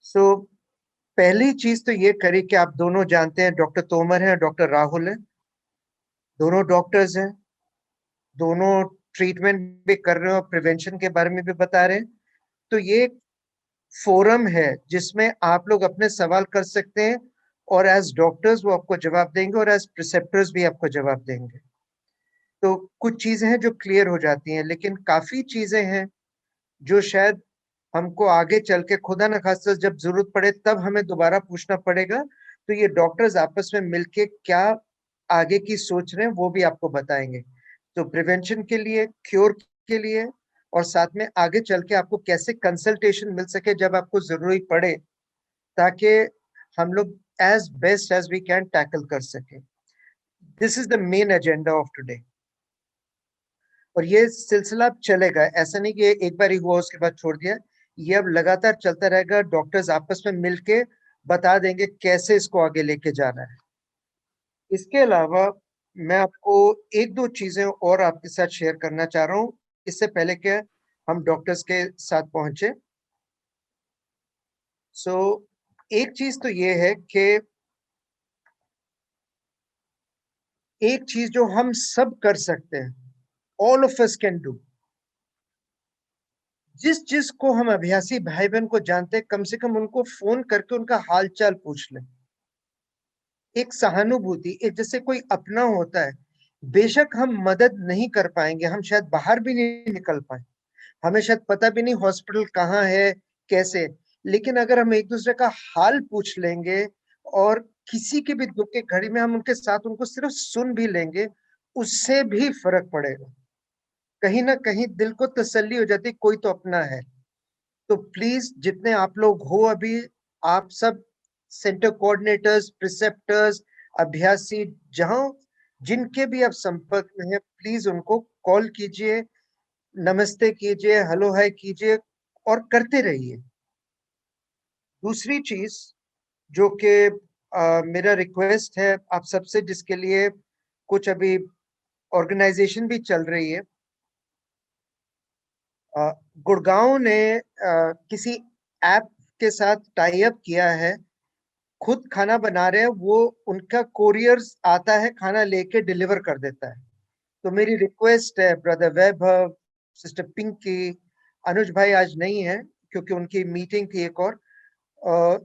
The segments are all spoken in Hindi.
सो पहली चीज तो ये करी कि आप दोनों जानते हैं डॉक्टर तोमर हैं, डॉक्टर राहुल है। दोनों डॉक्टर्स हैं। दोनों ट्रीटमेंट भी कर रहे हैं और प्रिवेंशन के बारे में भी बता रहे हैं। तो ये फोरम है जिसमें आप लोग अपने सवाल कर सकते हैं, और एज डॉक्टर्स वो आपको जवाब देंगे और एज प्रिसेप्टर्स भी आपको जवाब देंगे। तो कुछ चीजें हैं जो क्लियर हो जाती हैं, लेकिन काफी चीजें हैं जो शायद हमको आगे चल के खुदा न खास्ता जब जरूरत पड़े तब हमें दोबारा पूछना पड़ेगा। तो ये डॉक्टर्स आपस में मिलके क्या आगे की सोच रहे हैं वो भी आपको बताएंगे। तो प्रिवेंशन के लिए, क्योर के लिए, और साथ में आगे चल के आपको कैसे कंसल्टेशन मिल सके जब आपको जरूरत पड़े, ताकि हम लोग as best as we can tackle कर सके। This is the main agenda of today. और ये सिलसिला अब चलेगा, ऐसा नहीं कि एक बार ही हुआ उसके बाद छोड़ दिया। ये अब लगातार चलता रहेगा। डॉक्टर्स आपस में मिलके बता देंगे कैसे इसको आगे लेके जाना है। इसके अलावा मैं आपको एक दो चीजें और आपके साथ शेयर करना चाह रहा हूँ, इससे पहले कि हम डॉक्टर्स के साथ पहुंचे। सो एक चीज तो ये है कि एक चीज जो हम सब कर सकते हैं, all of us can do, जिस जिस को हम अभ्यासी भाई बहन को जानते हैं, कम से कम उनको फोन करके उनका हाल चाल पूछ लें। एक सहानुभूति, एक जैसे कोई अपना होता है। बेशक हम मदद नहीं कर पाएंगे, हम शायद बाहर भी नहीं निकल पाए, हमें शायद पता भी नहीं हॉस्पिटल कहाँ है, कैसे, लेकिन अगर हम एक दूसरे का हाल पूछ लेंगे और किसी के भी दुख की घड़ी में हम उनके साथ उनको सिर्फ सुन भी लेंगे, उससे भी फर्क पड़ेगा। कहीं ना कहीं दिल को तसल्ली हो जाती, कोई तो अपना है। तो प्लीज जितने आप लोग हो अभी, आप सब सेंटर कोऑर्डिनेटर्स, प्रिसेप्टर्स, अभ्यासी, जहां जिनके भी आप संपर्क में हैं, प्लीज उनको कॉल कीजिए, नमस्ते कीजिए, हेलो हाय कीजिए, और करते रहिए। दूसरी चीज जो कि मेरा रिक्वेस्ट है आप सबसे, जिसके लिए कुछ अभी ऑर्गेनाइजेशन भी चल रही है। गुड़गांव ने किसी ऐप के साथ टाई अप किया है। खुद खाना बना रहे हैं वो, उनका कोरियर आता है, खाना लेके डिलीवर कर देता है। तो मेरी रिक्वेस्ट है, ब्रदर वैभव, सिस्टर पिंकी, अनुज भाई आज नहीं है क्योंकि उनकी मीटिंग थी एक और।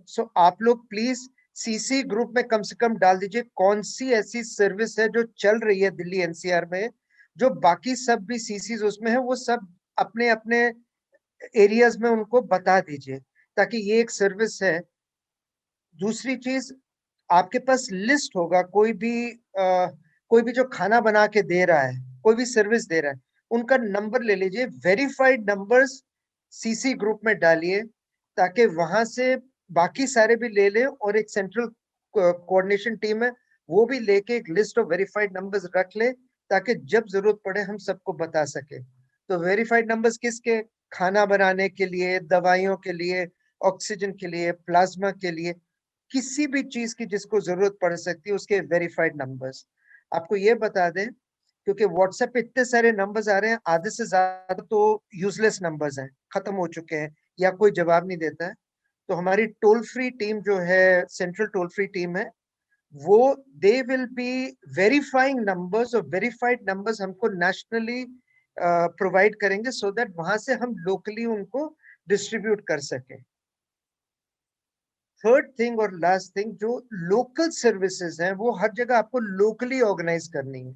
सो आप लोग प्लीज सीसी ग्रुप में कम से कम डाल दीजिए कौन सी ऐसी सर्विस है जो चल रही है दिल्ली एनसीआर में, जो बाकी सब भी सीसी उसमें है, वो सब अपने अपने एरियाज में उनको बता दीजिए, ताकि ये एक सर्विस है। दूसरी चीज, आपके पास लिस्ट होगा, कोई भी जो खाना बना के दे रहा है, कोई भी सर्विस दे रहा है, उनका नंबर ले लीजिए, वेरीफाइड नंबर्स सीसी ग्रुप में डालिए, ताकि वहां से बाकी सारे भी ले लें, और एक सेंट्रल कोऑर्डिनेशन टीम है, वो भी लेके एक लिस्ट ऑफ वेरीफाइड नंबर्स रख ले, ताकि जब जरूरत पड़े हम सबको बता सके। तो वेरीफाइड नंबर्स किसके? खाना बनाने के लिए, दवाइयों के लिए, ऑक्सीजन के लिए, प्लाज्मा के लिए, किसी भी चीज की जिसको जरूरत पड़ सकती है, उसके वेरीफाइड नंबर्स। आपको ये बता दें, क्योंकि व्हाट्सएप पे इतने सारे नंबर्स आ रहे हैं, आधे से ज्यादा तो यूजलेस नंबर्स हैं, खत्म हो चुके हैं, या कोई जवाब नहीं देता है। तो हमारी टोल फ्री टीम जो है, सेंट्रल टोल फ्री टीम है, वो they will be verifying numbers, और वेरीफाइड नंबर्स हमको नेशनली प्रोवाइड करेंगे, सो दैट वहां से हम लोकली उनको डिस्ट्रीब्यूट कर सकें। थर्ड थिंग और लास्ट थिंग, जो लोकल सर्विसेज हैं वो हर जगह आपको लोकली ऑर्गेनाइज करनी है।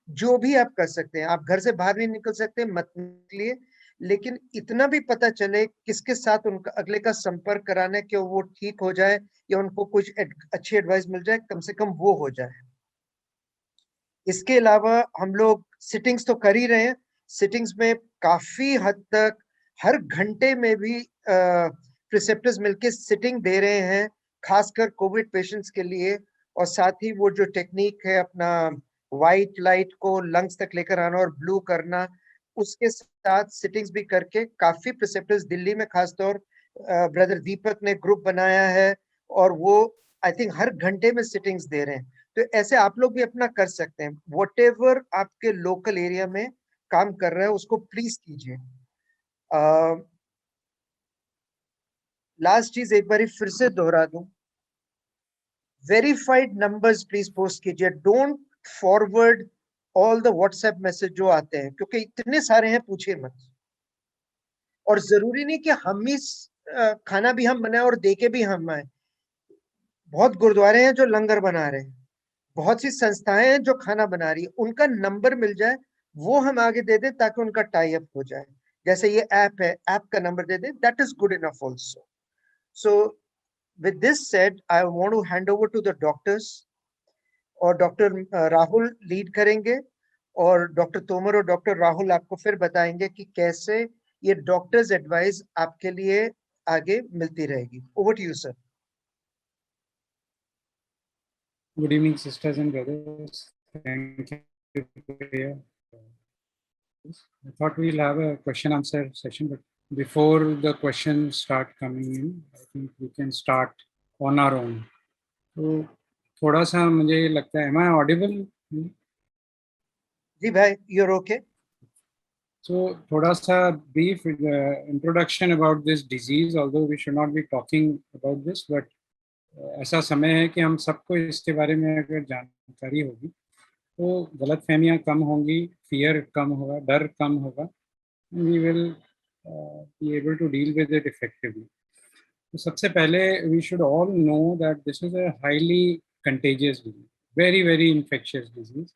जो भी आप कर सकते हैं, आप घर से बाहर नहीं निकल सकते, मत निकलिए, लेकिन इतना भी पता चले किसके साथ उनका अगले का संपर्क कराना है कि वो ठीक हो जाए, या उनको कुछ अच्छी एडवाइस मिल जाए, कम से कम वो हो जाए। इसके अलावा हम लोग सिटिंग्स तो कर ही रहे हैं। सिटिंग्स में काफी हद तक हर घंटे में भी प्रिसेप्टर्स मिलके सिटिंग दे रहे हैं, खासकर कोविड पेशेंट्स के लिए। और साथ ही वो जो टेक्निक है अपना, वाइट लाइट को लंग्स तक लेकर आना और ब्लू करना, उसके साथ सिटिंग्स भी करके काफी प्रिसेप्टर्स दिल्ली में, खासतौर ब्रदर दीपक ने ग्रुप बनाया है, और वो आई थिंक हर घंटे में सिटिंग्स दे रहे हैं। तो ऐसे आप लोग भी अपना कर सकते हैं, वट एवर आपके लोकल एरिया में काम कर रहा है उसको प्लीज कीजिए। लास्ट चीज एक बार फिर से दोहरा दूं, वेरीफाइड नंबर्स प्लीज पोस्ट कीजिए, don't forward all the WhatsApp message जो आते हैं, क्योंकि इतने सारे हैं पूछिए मत। और जरूरी नहीं कि हम ही खाना भी हम बनाए और दे के भी हम आए। बहुत गुरुद्वारे हैं जो लंगर बना रहे हैं, बहुत सी संस्थाएं हैं जो खाना बना रही है, उनका नंबर मिल जाए वो हम आगे दे दें ताकि उनका टाई अप हो जाए। जैसे ये ऐप है, ऐप का नंबर दे दें, that is good enough also. So with this said I want to hand over to the doctors, और डॉक्टर राहुल लीड करेंगे, और डॉक्टर तोमर और डॉक्टर राहुल आपको फिर बताएंगे कि कैसे ये डॉक्टर्स एडवाइस आपके लिए आगे मिलती रहेगी। Over to you sir. Good evening, sisters and brothers. Thank you for your. I thought we'll have a question answer session, but before the questions start coming in, I think we can start on our own. तो थोड़ा सा मुझे लगता है, am I audible? जी भाई, you're okay. So थोड़ा सा brief introduction about this disease, although we should not be talking about this, but ऐसा समय है कि हम सबको इसके बारे में अगर जानकारी होगी तो गलतफहमियां कम होंगी, फियर कम होगा, डर कम होगा, we will be able to deal with it effectively. तो सबसे पहले we should all know that this is a highly contagious disease, very very infectious disease,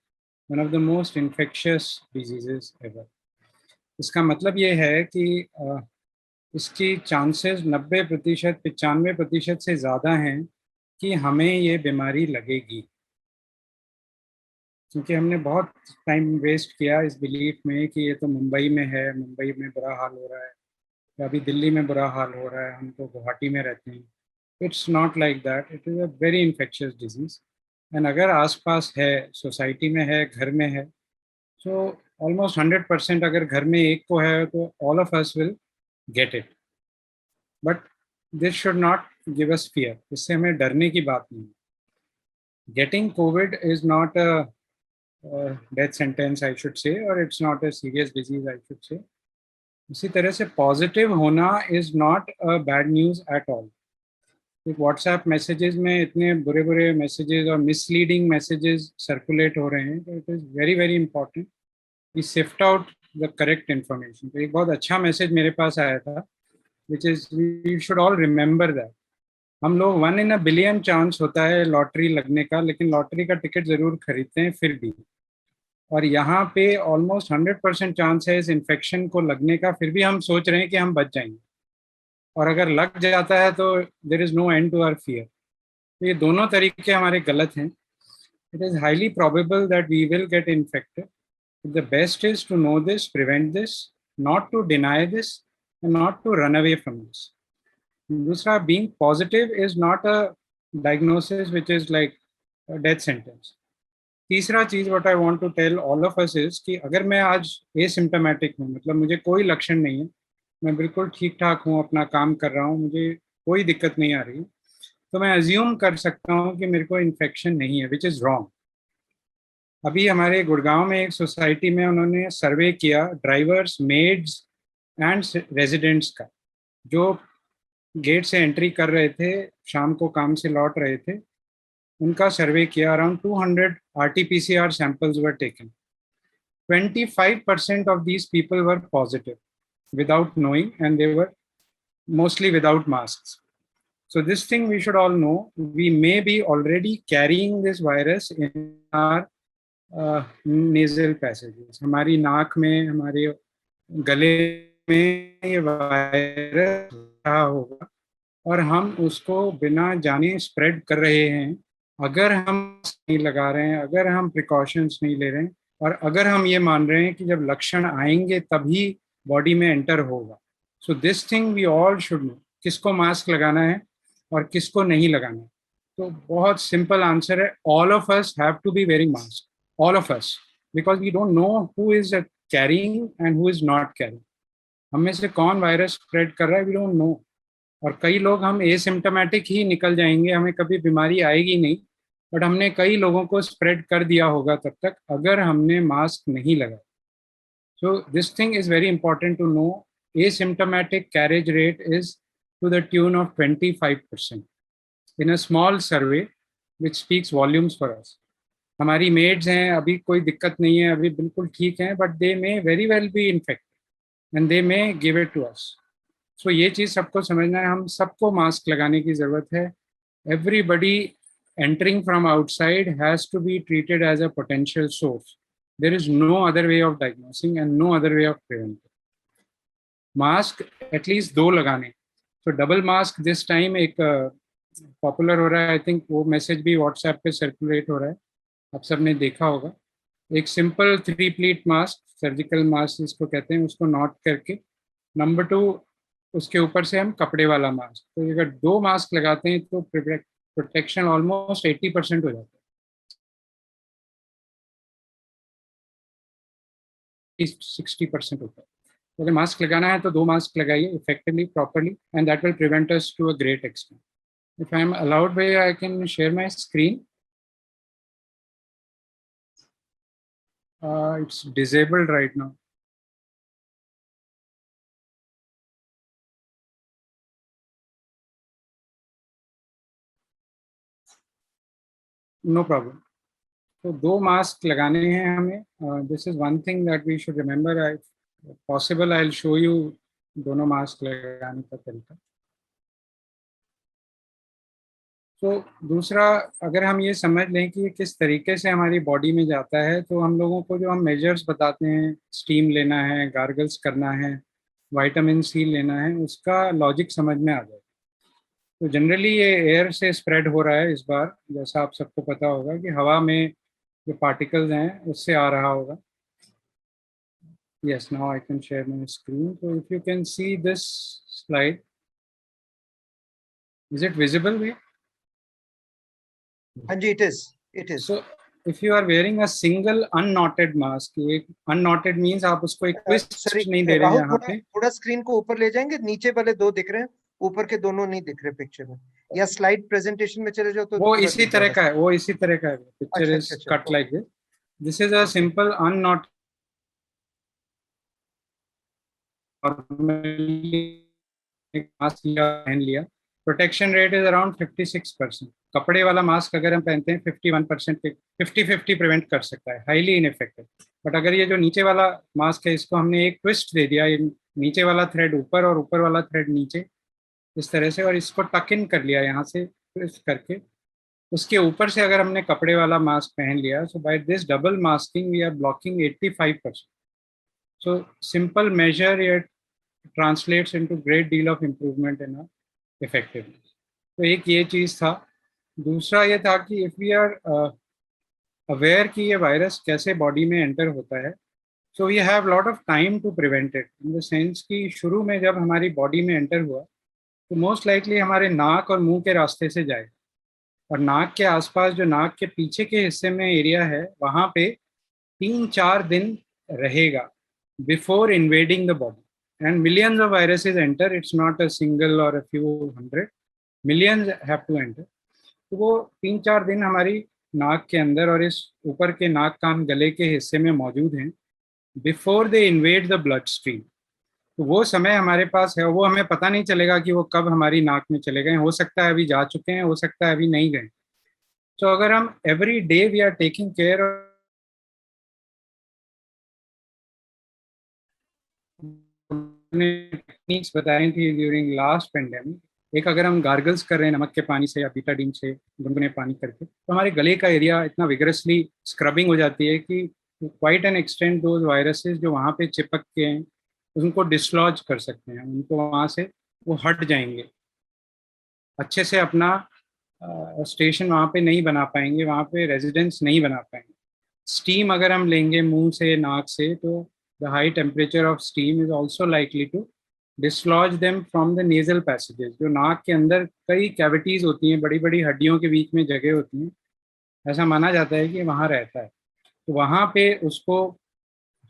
one of the most infectious diseases ever. इसका मतलब ये है कि इसकी चांसेस 90%, 95% से ज़्यादा हैं कि हमें ये बीमारी लगेगी, क्योंकि हमने बहुत टाइम वेस्ट किया इस बिलीफ में कि ये तो मुंबई में है, मुंबई में बुरा हाल हो रहा है, या अभी दिल्ली में बुरा हाल हो रहा है, हम तो गुवाहाटी में रहते हैं। It's not like that, it is a very infectious disease. And अगर आसपास है, सोसाइटी में है, घर में है, सो ऑलमोस्ट 100% अगर घर में एक को है तो all of us will get it. But this should not give us fear, इससे हमें डरने की बात नहीं है। Getting COVID is not a death sentence I should say, और it's not a serious disease I should say. इसी तरह से पॉजिटिव होना is not a bad news at all. WhatsApp messages में इतने बुरे बुरे मैसेजेस और मिसलीडिंग मैसेजेस सर्कुलेट हो रहे हैं, तो it is very very important we sift out the correct information. तो एक बहुत अच्छा मैसेज मेरे पास आया था, which is we should all remember that हम लोग 1 in a billion चांस होता है लॉटरी लगने का, लेकिन लॉटरी का टिकट जरूर खरीदते हैं फिर भी। और यहाँ पे ऑलमोस्ट 100% चांस है इस इन्फेक्शन को लगने का, फिर भी हम सोच रहे हैं कि हम बच जाएंगे, और अगर लग जाता है तो there is no end to our fear. तो ये दोनों तरीके हमारे गलत हैं। It is highly probable that we will get infected. The best is to know this, prevent this, not to deny this, and not to run away from this. दूसरा, being positive is not a diagnosis which is like death sentence. तीसरा चीज what I want to tell all of us is कि अगर मैं आज एसिम्टोमेटिक हूँ, मतलब मुझे कोई लक्षण नहीं है, मैं बिल्कुल ठीक ठाक हूँ, अपना काम कर रहा हूँ, मुझे कोई दिक्कत नहीं आ रही, तो मैं अज्यूम कर सकता हूँ कि मेरे को इन्फेक्शन नहीं है, विच इज़ रॉन्ग। अभी हमारे गुड़गांव में एक सोसाइटी में उन्होंने सर्वे किया ड्राइवर्स, मेड्स एंड रेजिडेंट्स का, जो गेट से एंट्री कर रहे थे, शाम को काम से लौट रहे थे, उनका सर्वे किया। Around 200 RT-PCR samples were taken. 25% of these people were positive without knowing, and they were mostly without masks. So this thing we should all know, we may be already carrying this virus in our nasal passages. हमारी नाक में, हमारे गले में ये वायरस रहा होगा, और हम उसको बिना जाने स्प्रेड कर रहे हैं अगर हम नहीं लगा रहे हैं, अगर हम प्रिकॉशंस नहीं ले रहे हैं, और अगर हम ये मान रहे हैं कि जब लक्षण आएंगे तभी बॉडी में एंटर होगा। So this thing we all should know, किसको मास्क लगाना है और किसको नहीं लगाना है। तो बहुत सिंपल आंसर है, all of us have to be wearing mask, all of us, because we don't know who is carrying and who is not carrying. हम में से कौन वायरस स्प्रेड कर रहा है, वी डोंट नो। और कई लोग हम एसिम्टोमेटिक ही निकल जाएंगे, हमें कभी बीमारी आएगी नहीं, बट हमने कई लोगों को स्प्रेड कर दिया होगा तब तक, अगर हमने मास्क नहीं लगाया। So this thing is very important to know, asymptomatic carriage rate is to the tune of 25% in a small survey which speaks volumes for us. हमारी मेड्स हैं, अभी कोई दिक्कत नहीं है, अभी बिल्कुल ठीक हैं, but they may very well be infected and they may give it to us. So ये चीज़ सबको समझना है, हम सबको मास्क लगाने की ज़रूरत है. Everybody entering from outside has to be treated as a potential source. There is no other way of diagnosing and no other way of preventing. Mask at least 2 लगाने. तो डबल मास्क दिस टाइम एक पॉपुलर हो रहा है. आई थिंक वो मैसेज भी व्हाट्सएप पे सर्कुलेट हो रहा है, आप सबने देखा होगा. एक simple 3 pleat mask, surgical mask जिसको कहते हैं, उसको नॉट करके नंबर 2 उसके ऊपर से हम कपड़े वाला मास्क. तो अगर 2 मास्क लगाते हैं तो प्रोटेक्शन ऑलमोस्ट 80% हो जाता है, 60% होता है. तो अगर मास्क लगाना है तो 2 मास्क लगाइए effectively, properly, and that will prevent us to a great extent. If I am allowed by, I can share my screen. It's disabled right now. No problem. तो 2 मास्क लगाने हैं हमें. This is one thing that we should remember. I possible I will show you दोनों मास्क लगाने का तरीका. तो दूसरा, अगर हम ये समझ लें कि किस तरीके से हमारी बॉडी में जाता है, तो हम लोगों को जो हम मेजर्स बताते हैं, स्टीम लेना है, गार्गल्स करना है, विटामिन सी लेना है, उसका लॉजिक समझ में आ जाए. तो जनरली ये एयर से स्प्रेड हो रहा है इस बार, जैसा आप सबको पता होगा कि हवा में जो पार्टिकल्स हैं उससे आ रहा होगा. Yes, now I can share my screen. So if you can see this slide, is it visible? Anji, it is. It is. So if you are wearing a single unknotted mask, unknotted means आप उसको एक twist नहीं दे रहे हैं यहाँ पे. थोड़ा स्क्रीन को ऊपर ले जाएंगे, नीचे वाले 2 दिख रहे हैं, ऊपर के दोनों नहीं दिख रहे पिक्चर में. या स्लाइड प्रेजेंटेशन में चले जाओ तो वो इसी तरह का है, वो इसी तरह का है. Picture is cut like this. This is a simple unknotted mask पहन लिया. Protection rate is around 56%. कपड़े वाला मास्क अगर हम पहनते हैं 51% के 50-50 प्रिवेंट कर सकता है, हाईली इनइफेक्टिव. बट अगर ये जो नीचे वाला मास्क है, इसको हमने एक ट्विस्ट दे दिया, नीचे वाला थ्रेड ऊपर और ऊपर वाला थ्रेड नीचे, इस तरह से, और इसको टक इन कर लिया यहाँ से ट्विस्ट करके, उसके ऊपर से अगर हमने कपड़े वाला मास्क पहन लिया, so by this double masking we are blocking 85%. So simple measure it translates into great deal of improvement in effectiveness. तो एक ये चीज़ था. दूसरा ये था कि इफ़ वी आर अवेयर कि ये वायरस कैसे बॉडी में एंटर होता है, so we have lot of time to prevent it, in the sense कि शुरू में जब हमारी बॉडी में एंटर हुआ तो मोस्ट लाइकली हमारे नाक और मुंह के रास्ते से जाए, और नाक के आसपास जो नाक के पीछे के हिस्से में एरिया है, वहाँ पे 3-4 दिन रहेगा before invading the body. And millions of viruses enter. It's not a single or a few hundred. Millions have to enter. तो वो 3-4 दिन हमारी नाक के अंदर और इस ऊपर के नाक कान गले के हिस्से में मौजूद हैं before they invade the blood stream. तो वो समय हमारे पास है, वो हमें पता नहीं चलेगा कि वो कब हमारी नाक में चले गए. हो सकता है अभी जा चुके हैं, हो सकता है अभी नहीं गए. तो अगर हम every day we are taking care techniques बताई थी ड्यूरिंग लास्ट पेंडेमिक. एक, अगर हम गार्गल्स कर रहे हैं नमक के पानी से या बीटाडीन से गुनगुने पानी करके, तो हमारे गले का एरिया इतना विगरसली स्क्रबिंग हो जाती है कि quite an extent those viruses जो वहाँ पे चिपक के हैं उनको डिसलॉज कर सकते हैं, उनको वहाँ से वो हट जाएंगे, अच्छे से अपना स्टेशन वहाँ पे नहीं बना पाएंगे, वहाँ पे रेजिडेंस नहीं बना पाएंगे. स्टीम अगर हम लेंगे मुंह से, नाक से, तो the high temperature of steam is also likely to dislodge them from the nasal passages. जो नाक के अंदर कई कैविटीज होती हैं, बड़ी बड़ी हड्डियों के बीच में जगह होती हैं, ऐसा माना जाता है कि वहाँ रहता है. तो वहाँ पे उसको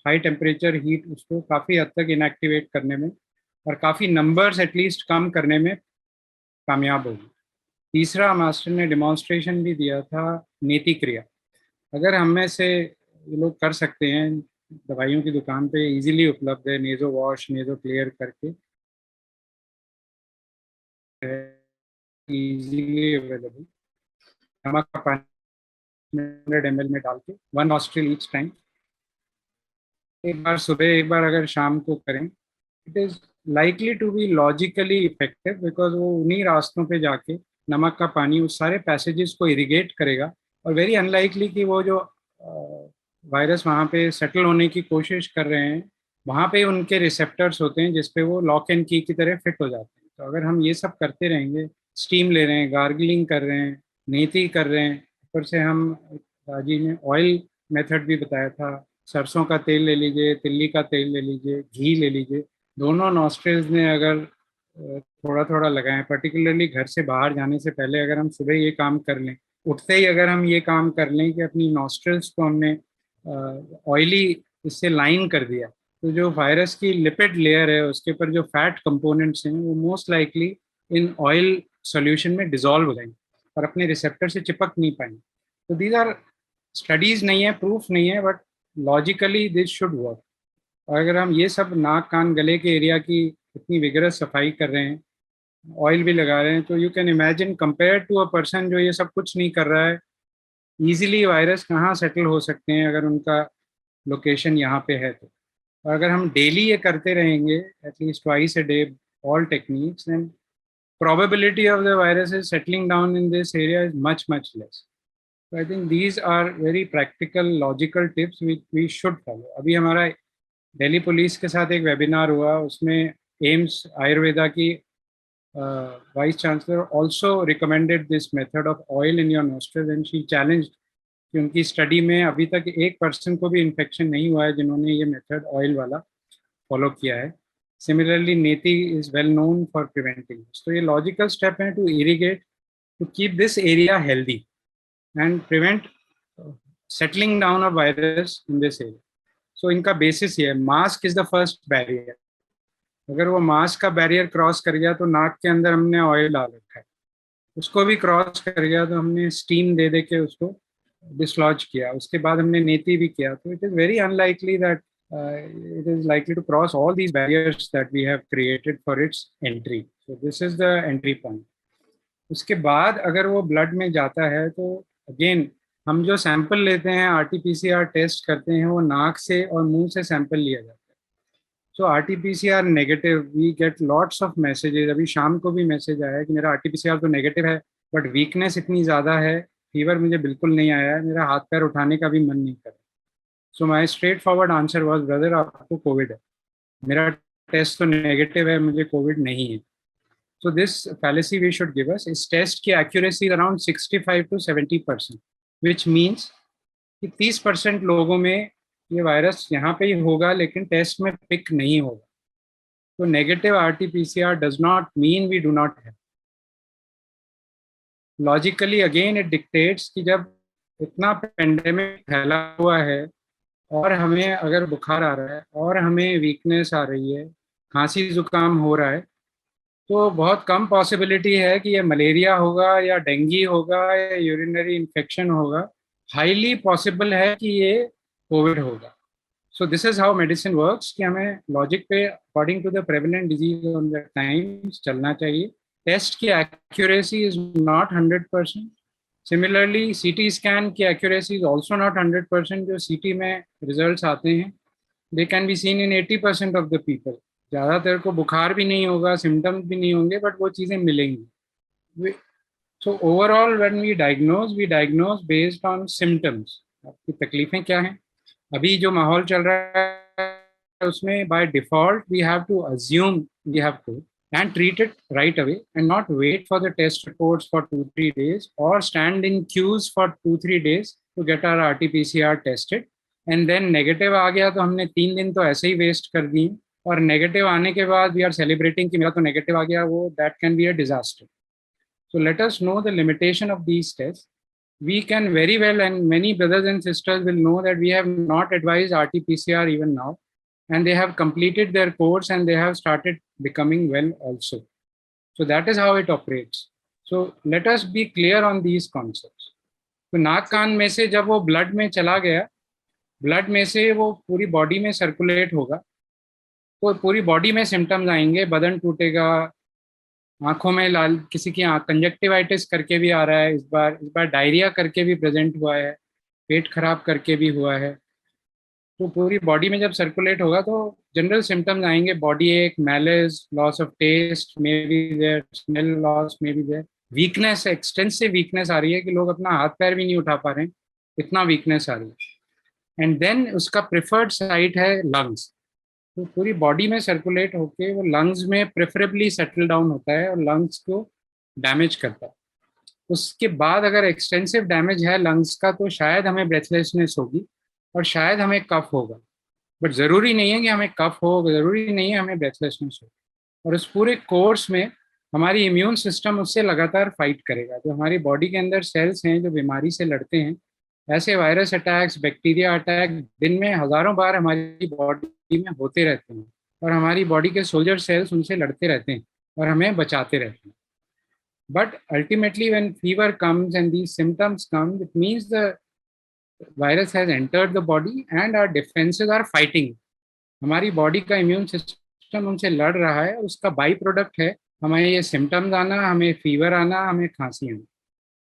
हाई टेम्परेचर हीट उसको काफ़ी हद तक इनएक्टिवेट करने में और काफ़ी नंबर्स एटलीस्ट कम करने में कामयाब होगी. तीसरा, मास्टर ने डिमॉन्स्ट्रेशन भी दिया था नेति क्रिया. अगर हम में से ये लोग कर सकते हैं, दवाइयों की दुकान पे इजीली उपलब्ध है, नेजो वॉश, नेजो क्लियर करके है इजीली अवेलेबल, नमक का पानी 100 ml में डाल के 1 नॉस्ट्रिल ईच टाइम, एक बार सुबह एक बार अगर शाम को करें, it is likely to be logically effective, because वो उन्हीं रास्तों पे जाके नमक का पानी उस सारे पैसेजेस को इरिगेट करेगा, और वेरी अनलाइकली कि वो जो वायरस वहाँ पे सेटल होने की कोशिश कर रहे हैं, वहाँ पे उनके रिसेप्टर्स होते हैं जिसपे वो लॉक एंड की तरह फिट हो जाते हैं। तो अगर हम ये सब करते रहेंगे, स्टीम ले रहे हैं, गार्गलिंग कर रहे हैं, नीति कर रहे हैं, ऊपर से हम, राजीव ने ऑयल मेथड भी बताया था, सरसों का तेल ले लीजिए, तिल्ली का तेल ले लीजिए, घी ले लीजिए, दोनों नॉस्ट्रिल्स में अगर थोड़ा थोड़ा लगाएं, पर्टिकुलरली घर से बाहर जाने से पहले अगर हम सुबह ये काम कर लें, उठते ही अगर हम ये काम कर लें कि अपनी नॉस्ट्रिल्स को हमने ऑयली इससे लाइन कर दिया, तो जो वायरस की लिपिड लेयर है उसके ऊपर जो फैट कंपोनेंट्स हैं वो most likely in oil solution में डिजॉल्व हो जाएंगे और अपने रिसेप्टर से चिपक नहीं पाएंगे। तो दीज आर स्टडीज नहीं है, प्रूफ नहीं है, but logically this should work. और अगर हम ये सब नाक कान गले के एरिया की इतनी विगरस सफाई कर रहे हैं, ऑयल भी लगा रहे हैं, तो you can imagine compare to a person जो ये सब कुछ नहीं कर रहा है, इजीली वायरस कहाँ सेटल हो सकते हैं अगर उनका लोकेशन यहाँ पे है तो। और अगर हम डेली ये करते रहेंगे, at least twice a day, all techniques, then probability of the viruses settling down in this area is much less. So I think these are very practical, logical tips which we should follow. अभी हमारा दिल्ली पुलिस के साथ एक वेबिनार हुआ, उसमें एम्स आयुर्वेदा की vice chancellor also recommended this method of oil in your nostrils and she challenged कि उनकी स्टडी में अभी तक एक पर्सन को भी इन्फेक्शन नहीं हुआ है जिन्होंने ये मेथड ऑयल वाला फॉलो किया है। Similarly neti is well known for preventing. तो ये लॉजिकल स्टेप है to irrigate, to keep this area healthy and prevent settling down of virus in this area. So इनका बेसिस ये है, mask is the first barrier. अगर वो मास्क का बैरियर क्रॉस कर गया तो नाक के अंदर हमने ऑयल डाल रखा है, उसको भी क्रॉस कर गया तो हमने स्टीम दे दे के उसको डिसलॉज किया, उसके बाद हमने नेति भी किया, तो it is very unlikely that it is likely to cross all these barriers that we have created for its entry. So this is the entry point. उसके बाद अगर वो ब्लड में जाता है तो अगेन हम जो सैंपल लेते हैं, RT-PCR टेस्ट करते हैं, वो नाक से और मुंह से सैंपल लिया जाता है। सो RT-PCR negative, we get lots of messages. अभी शाम को भी मैसेज आया है कि मेरा RT-PCR तो नेगेटिव है बट वीकनेस इतनी ज़्यादा है, फीवर मुझे बिल्कुल नहीं आया है, मेरा हाथ पैर उठाने का भी मन नहीं कर रहा। So my straightforward answer was, brother आपको कोविड है, मेरा टेस्ट तो नेगेटिव है, मुझे कोविड नहीं है। So this fallacy we should give us, इस टेस्ट की accuracy around 65 to 70%, which means कि 30% लोगों में ये वायरस यहाँ पे ही होगा लेकिन टेस्ट में पिक नहीं होगा। तो negative RT-PCR does not mean we do not have. Logically again it dictates कि जब इतना पेंडेमिक फैला हुआ है और हमें अगर बुखार आ रहा है और हमें वीकनेस आ रही है, खांसी जुकाम हो रहा है, तो बहुत कम पॉसिबिलिटी है कि ये मलेरिया होगा या डेंगू होगा या यूरिनरी इन्फेक्शन होगा। हाईली पॉसिबल है कि ये कोविड होगा। So this is how medicine works कि हमें लॉजिक पे according to the prevalent disease on the times चलना चाहिए। टेस्ट की accuracy is not 100%। Similarly CT scan की एक्यूरेसी इज ऑल्सो नॉट 100%। जो CT में रिजल्ट्स आते हैं they can be seen in 80% of the people. ज़्यादातर को बुखार भी नहीं होगा, सिम्टम्स भी नहीं होंगे, बट वो चीज़ें मिलेंगी। So overall when we diagnose based on symptoms. आपकी तकलीफें क्या हैं, अभी जो माहौल चल रहा है उसमें by default we have to assume we have Covid and treat it right away and not wait for the test reports for 2-3 days or stand in queues for 2-3 days to get our RT-PCR tested and then negative आ गया तो हमने 3 दिन तो ऐसे ही वेस्ट कर दिए, और नेगेटिव आने के बाद वी आर सेलिब्रेटिंग कि मेरा तो नेगेटिव आ गया, वो that can be a disaster. So let us know the limitation of these test. We can very well, and many brothers and sisters will know that we have not advised RT-PCR even now, and they have completed their course and they have started becoming well also. So that is how it operates. So let us be clear on these concepts. तो नाक कान में से जब वो ब्लड में चला गया, ब्लड में से वो पूरी बॉडी में सर्कुलेट होगा, तो पूरी बॉडी में सिम्टम्स आएंगे, बदन टूटेगा, आंखों में लाल, किसी की कंजक्टिवाइटिस करके भी आ रहा है, इस बार डायरिया करके भी प्रेजेंट हुआ है, पेट खराब करके भी हुआ है। तो पूरी बॉडी में जब सर्कुलेट होगा तो जनरल सिम्टम्स आएंगे, body ache, malaise, loss of taste may be there, smell loss may be there, weakness, extensive weakness आ रही है कि लोग अपना हाथ पैर भी नहीं उठा पा रहे हैं, इतना वीकनेस आ रही है। एंड देन उसका प्रेफर्ड साइट है लंग्स। तो पूरी बॉडी में सर्कुलेट होके वो लंग्स में प्रेफरेबली सेटल डाउन होता है और लंग्स को डैमेज करता है। उसके बाद अगर एक्सटेंसिव डैमेज है लंग्स का तो शायद हमें ब्रेथलेसनेस होगी और शायद हमें कफ होगा, बट ज़रूरी नहीं है कि हमें कफ हो, ज़रूरी नहीं है हमें ब्रेथलेसनेस हो। और उस पूरे कोर्स में हमारी इम्यून सिस्टम उससे लगातार फाइट करेगा। जो हमारी बॉडी के अंदर सेल्स हैं जो बीमारी से लड़ते हैं, ऐसे वायरस अटैक्स, बैक्टीरिया अटैक दिन में हज़ारों बार हमारी बॉडी में होते रहते हैं और हमारी बॉडी के सोल्जर सेल्स उनसे लड़ते रहते हैं और हमें बचाते रहते हैं। But ultimately when fever comes and these symptoms come, it means the virus has entered the body and our defences are fighting. हमारी बॉडी का इम्यून सिस्टम उनसे लड़ रहा है, उसका बाई प्रोडक्ट है हमें ये सिम्टम्स आना, हमें फीवर आना, हमें खांसी आना।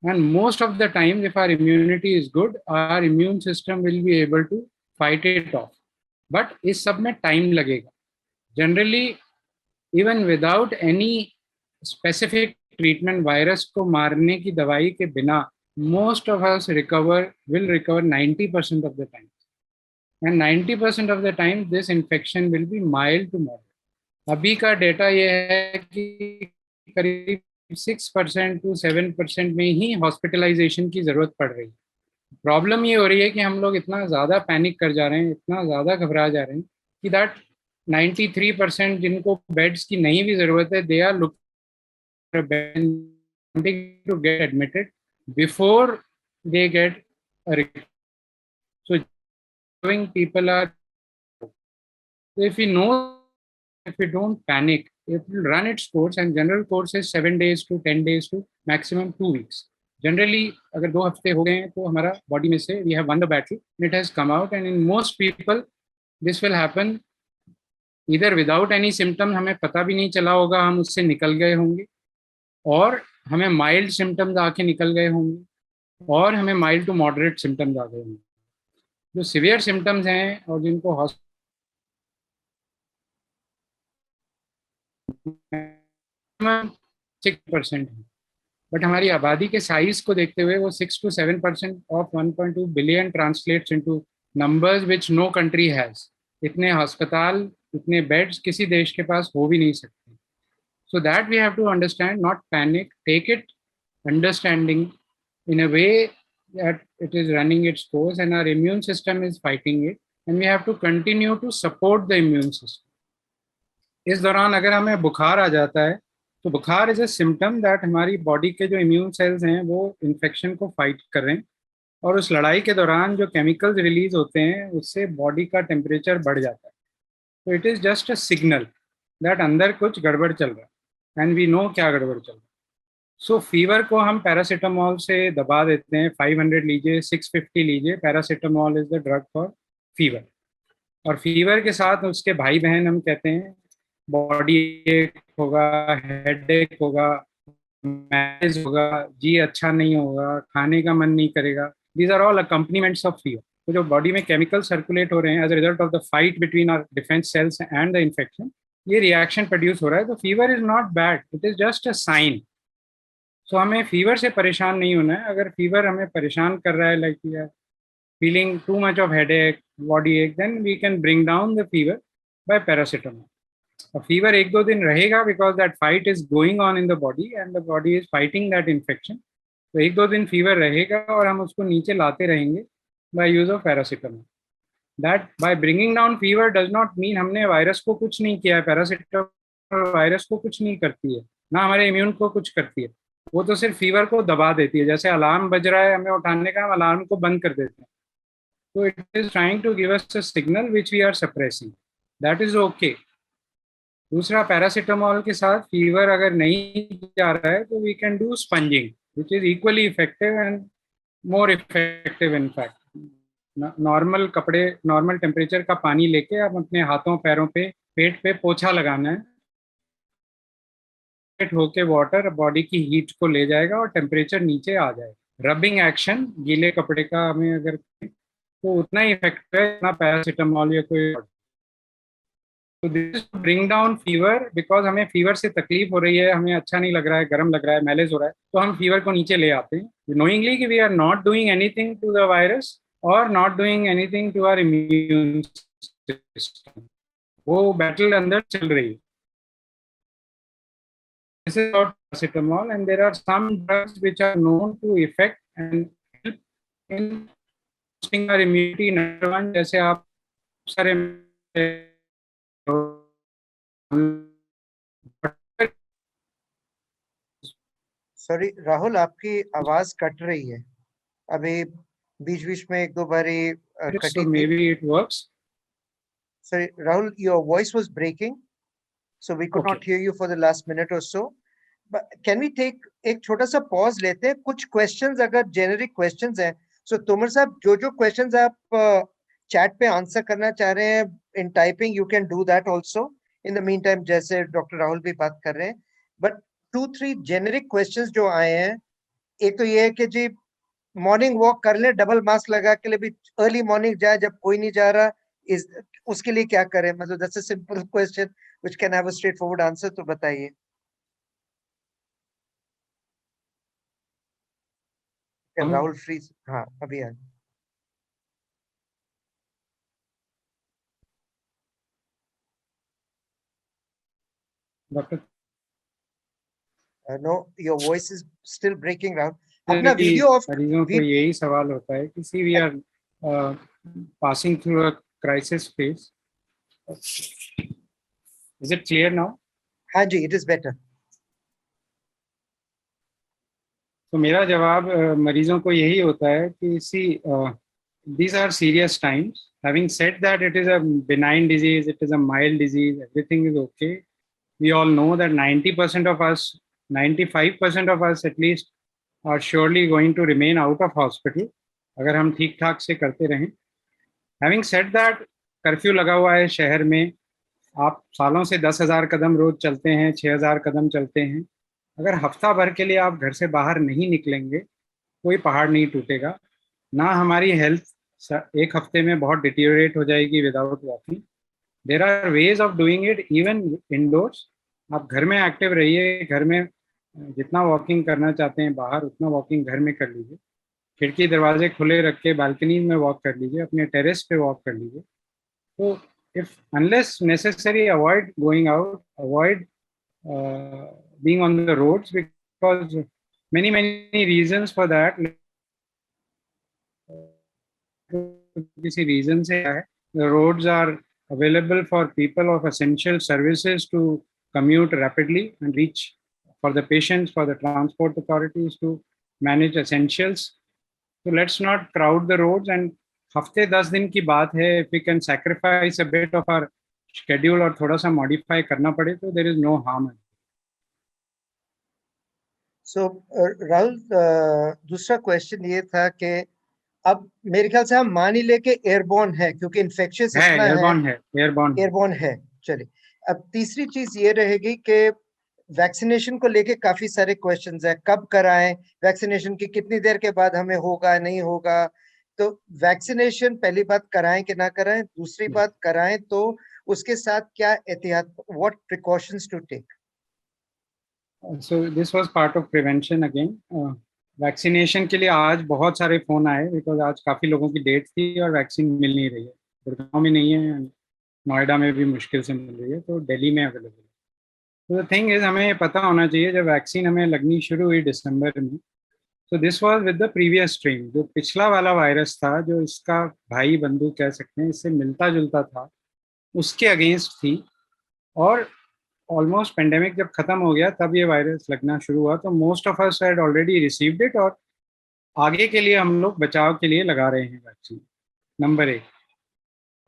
And most of the time if our immunity is good, our immune system will be able to fight it off. But इस सब में टाइम लगेगा। Generally even without any specific treatment, virus को मारने की दवाई के बिना most of us will recover 90% of the time, and 90% of the time this infection will be mild to moderate. अभी का डेटा ये है कि करीब 6% टू 7% में ही हॉस्पिटलाइजेशन की जरूरत पड़ रही है। प्रॉब्लम ये हो रही है कि हम लोग इतना ज़्यादा पैनिक कर जा रहे हैं, इतना ज़्यादा घबरा जा रहे हैं कि दैट 93% जिनको बेड्स की नहीं भी ज़रूरत है, they are looking to get admitted before they get so people are, if we know, if we don't panic, it will run its course, and general course is 7 days to 10 days to maximum 2 weeks. Generally अगर 2 हफ्ते हो गए हैं तो हमारा बॉडी में से we have won the battle, it has come out, and in most people this will happen either without any symptom, हमें पता भी नहीं चला होगा, हम उससे निकल गए होंगे, और हमें माइल्ड सिम्टम्स आके निकल गए होंगे, और हमें माइल्ड टू मॉडरेट सिम्टम्स आ गए होंगे। जो सिवियर सिम्टम्स हैं और जिनको 6% है, बट हमारी आबादी के साइज को देखते हुए वो 6 to 7% of 1.2 billion translates into numbers which no country has. इतने अस्पताल, इतने बेड्स किसी देश के पास हो भी नहीं सकते। So that we have to understand, not panic, take it understanding in a way that it is running its course and our immune system is fighting it, and we have to continue to support the immune system. इस दौरान अगर हमें बुखार आ जाता है तो बुखार इज अ सिम्टम दैट हमारी बॉडी के जो इम्यून सेल्स हैं वो इन्फेक्शन को फाइट कर रहे हैं, और उस लड़ाई के दौरान जो केमिकल्स रिलीज होते हैं उससे बॉडी का टेम्परेचर बढ़ जाता है। तो it is just a signal that अंदर कुछ गड़बड़ चल रहा है, एंड वी नो क्या गड़बड़ चल रहा है। सो फीवर को हम पैरासीटामोल से दबा देते हैं, 500 लीजिए, 650 लीजिए, paracetamol is the drug for fever. और फीवर के साथ उसके भाई बहन हम कहते हैं बॉडी एक होगा, हेड एक होगा, मैनेज होगा, जी अच्छा नहीं होगा, खाने का मन नहीं करेगा। These are all accompaniments of fever. तो जो बॉडी में केमिकल सर्कुलेट हो रहे हैं as a result of the fight between our defence cells and the infection, ये रिएक्शन प्रोड्यूस हो रहा है। तो fever is not bad, it is just a sign. So हमें फीवर से परेशान नहीं होना है। अगर फीवर हमें परेशान कर रहा है, like we are feeling too much of headache, body ache, then we can bring down the fever by paracetamol. और फीवर 1-2 दिन रहेगा because that fight is going on in the body and the body is fighting that infection. तो 1-2 दिन फीवर रहेगा और हम उसको नीचे लाते रहेंगे by use of paracetamol. That by bringing down fever does not mean हमने वायरस को कुछ नहीं किया है। पैरासीटामोल वायरस को कुछ नहीं करती है, ना हमारे इम्यून को कुछ करती है, वो तो सिर्फ फीवर को दबा देती है। जैसे अलार्म बज रहा है हमें उठाने का, हम अलार्म को बंद कर देते हैं। तो it is trying to give us a signal which we are suppressing, that is okay. दूसरा, पैरासीटामोल के साथ फीवर अगर नहीं जा रहा है तो we can do sponging which is equally effective and more effective in fact. Normal कपड़े, नॉर्मल टेम्परेचर का पानी लेके आप अपने हाथों पैरों पे, पेट पे पोछा लगाना है होके वाटर बॉडी की हीट को ले जाएगा और टेम्परेचर नीचे आ जाएगा। रबिंग एक्शन गीले कपड़े का हमें अगर तो उतना ही इफेक्ट है जितना पैरासिटामॉल या कोई। तो this bring down fever, because हमें फीवर से तकलीफ हो रही है, हमें अच्छा नहीं लग रहा है, गर्म लग रहा है, मैलेज हो रहा है, तो हम फीवर को नीचे ले आते हैं नोइंगली कि we are not doing anything to the virus और not doing anything to our immune system. वो बैटल अंदर चल रही है। This is about paracetamol, and there are some drugs which are known to affect and help in boosting our immunity. Number one, जैसे आप सारे सॉरी राहुल, आपकी आवाज कट रही है अभी, बीच बीच में एक दो बारी कटी so थी। maybe it works. Sorry Rahul, your voice was breaking, so we could not hear you for the last minute or so. But can we take एक छोटा सा पॉज लेते हैं? कुछ क्वेश्चंस अगर जेनेरिक क्वेश्चंस हैं, सो तोमर साहब जो क्वेश्चंस आप चैट पे आंसर करना चाह रहे हैं in typing, you can do that also in the meantime, जैसे डॉक्टर राहुल भी बात कर रहे हैं। बट 2-3 जेनेरिक क्वेश्चंस जो आए हैं, एक तो ये है कि जी मॉर्निंग वॉक कर ले डबल मास्क लगा के लिए भी, अर्ली मॉर्निंग जाए जब कोई नहीं जा रहा, इस उसके लिए क्या करें? मतलब that's a simple question which can have a straightforward answer, तो बताइए। राहुल फ्री? हाँ अभी आ। Doctor no, your voice is still breaking. Rahul अपना वीडियो ऑफ। मरीजों को यही सवाल होता है कि see we are passing through a crisis phase. Is it clear now? हाँ जी, इट इज बेटर। तो मेरा जवाब मरीजों को यही होता है कि सी these are serious times. Having said that, it is a benign disease, it is a mild disease, everything is okay. We all know that 90% of us, 95% of us at least, are surely going to remain out of hospital अगर हम ठीक ठाक से करते रहें। Having said that, कर्फ्यू लगा हुआ है शहर में, आप सालों से 10,000 कदम रोज चलते हैं, 6,000 कदम चलते हैं। अगर हफ्ता भर के लिए आप घर से बाहर नहीं निकलेंगे, कोई पहाड़ नहीं टूटेगा। ना हमारी हेल्थ एक हफ्ते में बहुत डिटीरियोरेट हो जाएगी without walking. There are ways of doing it even indoors. आप घर में एक्टिव रहिए, घर में जितना वॉकिंग करना चाहते हैं बाहर उतना वॉकिंग घर में कर लीजिए। खिड़की दरवाजे खुले रख के बालकनी में वॉक कर लीजिए, अपने टेरेस पे वॉक कर लीजिए। तो if unless necessary, avoid going out, avoid being on the roads, because many reasons for that. किसी रीजन से है, the roads are available for people of essential services to commute rapidly and reach, for the patients, for the transport authorities to manage essentials. So let's not crowd the roads, and हफ्ते 10 दिन की बात है, if we can sacrifice a bit of our schedule और थोड़ा सा modify करना पड़े तो there is no harm. सो राहुल, दूसरा क्वेश्चन ये था कि अब मेरे ख्याल से हम मान ही लेके एयरबोर्न है, क्योंकि इन्फेक्शियस इतना है। एयरबोर्न है। चलिए, अब तीसरी चीज ये रहेगी कि वैक्सीनेशन को लेके काफी सारे क्वेश्चंस है, कब कराएं वैक्सीनेशन की, कितनी देर के बाद हमें होगा नहीं होगा। तो वैक्सीनेशन पहली बात कराएं कि ना कराएं, दूसरी बात कराएं तो उसके साथ क्या एहतियात, what precautions to take? So this was part of prevention again. Vaccination के लिए आज बहुत सारे फोन आए, बिकॉज आज काफी लोगों की डेट थी और वैक्सीन मिल नहीं रही है। गुड़गांव में नहीं है, नोएडा में भी मुश्किल से मिल रही है, तो दिल्ली में अवेलेबल है। तो द थिंग इज, हमें ये पता होना चाहिए, जब वैक्सीन हमें लगनी शुरू हुई दिसंबर में, तो this was with the previous strain, जो पिछला वाला वायरस था, जो इसका भाई बंधु कह सकते हैं, इससे मिलता जुलता था, उसके अगेंस्ट थी। और ऑलमोस्ट पेंडेमिक जब खत्म हो गया तब ये वायरस लगना शुरू हुआ, तो most of us had already received it, और आगे के लिए हम लोग बचाव के लिए लगा रहे हैं वैक्सीन। नंबर 1,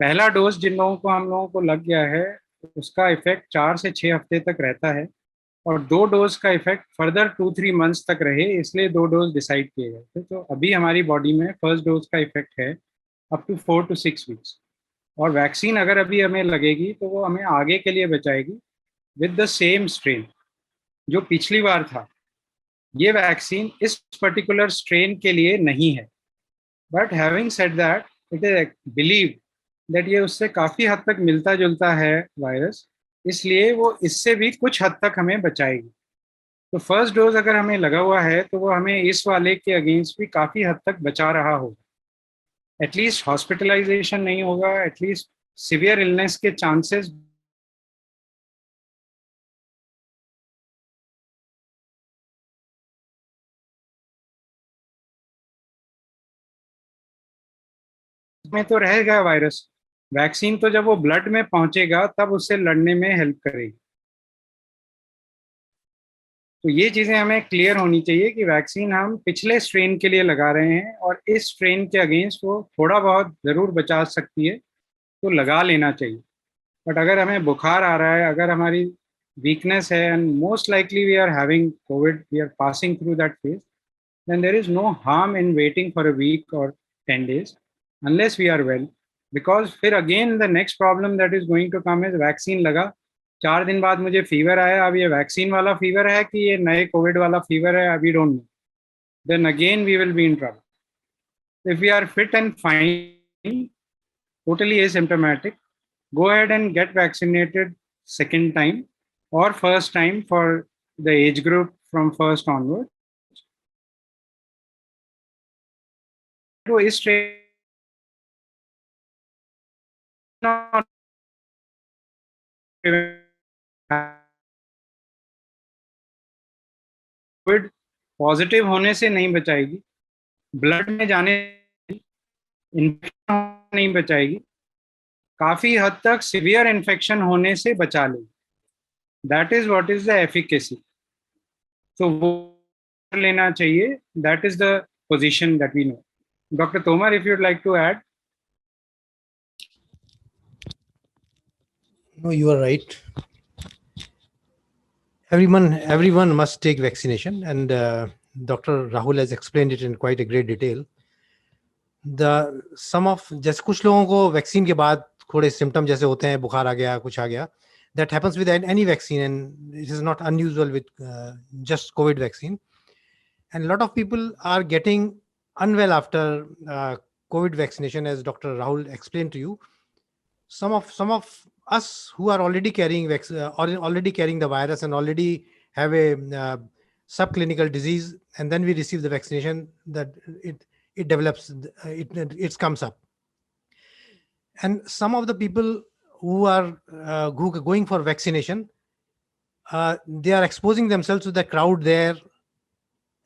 पहला डोज जिन लोगों को हम लोगों को लग गया है, उसका इफेक्ट 4 से 6 हफ्ते तक रहता है, और 2 डोज का इफेक्ट फर्दर 2-3 मंथ्स तक रहे, इसलिए 2 डोज डिसाइड किए गए थे। तो अभी हमारी बॉडी में फर्स्ट डोज का इफेक्ट है अप टू 4 to 6 वीक्स, और वैक्सीन अगर अभी हमें लगेगी तो वो हमें आगे के लिए बचाएगी विद द सेम स्ट्रेन। जो पिछली बार था, ये वैक्सीन इस पर्टिकुलर स्ट्रेन के लिए नहीं है। But having said that, it is believe that ये उससे काफी हद तक मिलता जुलता है वायरस, इसलिए वो इससे भी कुछ हद तक हमें बचाएगी। तो फर्स्ट डोज अगर हमें लगा हुआ है तो वो हमें इस वाले के अगेंस्ट भी काफी हद तक बचा रहा होगा। एटलीस्ट हॉस्पिटलाइजेशन नहीं होगा, एटलीस्ट सिवियर इलनेस के चांसेस में तो रहेगा वायरस। वैक्सीन तो जब वो ब्लड में पहुंचेगा तब उससे लड़ने में हेल्प करेगी। तो ये चीजें हमें क्लियर होनी चाहिए कि वैक्सीन हम पिछले स्ट्रेन के लिए लगा रहे हैं और इस स्ट्रेन के अगेंस्ट वो थोड़ा बहुत जरूर बचा सकती है, तो लगा लेना चाहिए। बट अगर हमें बुखार आ रहा है, अगर हमारी वीकनेस है, and most likely we are having Covid, we are passing through that phase, then there is no harm in waiting for a week or 10 days unless we are well, because फिर again the next problem that is going to come is vaccine लगा 4 दिन बाद मुझे फीवर आया, अब ये वैक्सीन वाला फीवर है कि ये नए कोविड वाला फीवर है, we don't know, then again we will be in trouble. If we are fit and fine, totally asymptomatic, go ahead and get vaccinated second time or first time for the age group from first onward. तो इस कोविड पॉजिटिव होने से नहीं बचाएगी, ब्लड में जाने इन्फेक्शन नहीं बचाएगी, काफी हद तक सिवियर इन्फेक्शन होने से बचा लेगी। That is what is the efficacy. तो वो लेना चाहिए, that is the position that we know. Doctor Tomar, if you'd like to add. No, you are right. Everyone must take vaccination, and Dr. Rahul has explained it in quite a great detail. जैसे कुछ लोगों को वैक्सीन के बाद थोड़े सिम्टम जैसे होते हैं, बुखार आ गया, कुछ आ गया, that happens with any vaccine, and it is not unusual with just COVID vaccine. And a lot of people are getting unwell after COVID vaccination, as Dr. Rahul explained to you. Some of us who are already carrying already carrying the virus and already have a subclinical disease, and then we receive the vaccination, that it develops, it comes up. And some of the people who are going for vaccination, they are exposing themselves to the crowd there,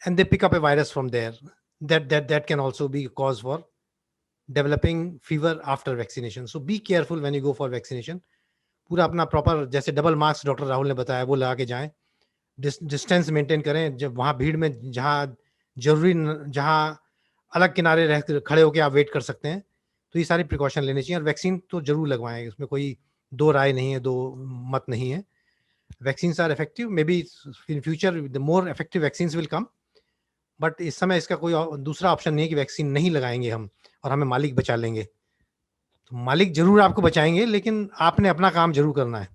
and they pick up a virus from there. That can also be a cause for developing fever after vaccination. So be careful when you go for vaccination. पूरा अपना प्रॉपर, जैसे डबल मास्क डॉक्टर राहुल ने बताया, वो लगा के जाएं, डिस्टेंस मेंटेन करें। जब वहां भीड़ में जहां जरूरी, जहां अलग किनारे रह खड़े होकर आप वेट कर सकते हैं, तो ये सारी प्रिकॉशन लेनी चाहिए। और वैक्सीन तो जरूर लगवाएं, इसमें कोई दो राय नहीं है, दो मत नहीं है। Vaccine are effective, may be in future the more effective vaccine will come, but इस समय इसका कोई दूसरा ऑप्शन नहीं है कि वैक्सीन नहीं लगाएंगे हम और हमें मालिक बचा लेंगे। तो मालिक जरूर आपको बचाएंगे, लेकिन आपने अपना काम जरूर करना है।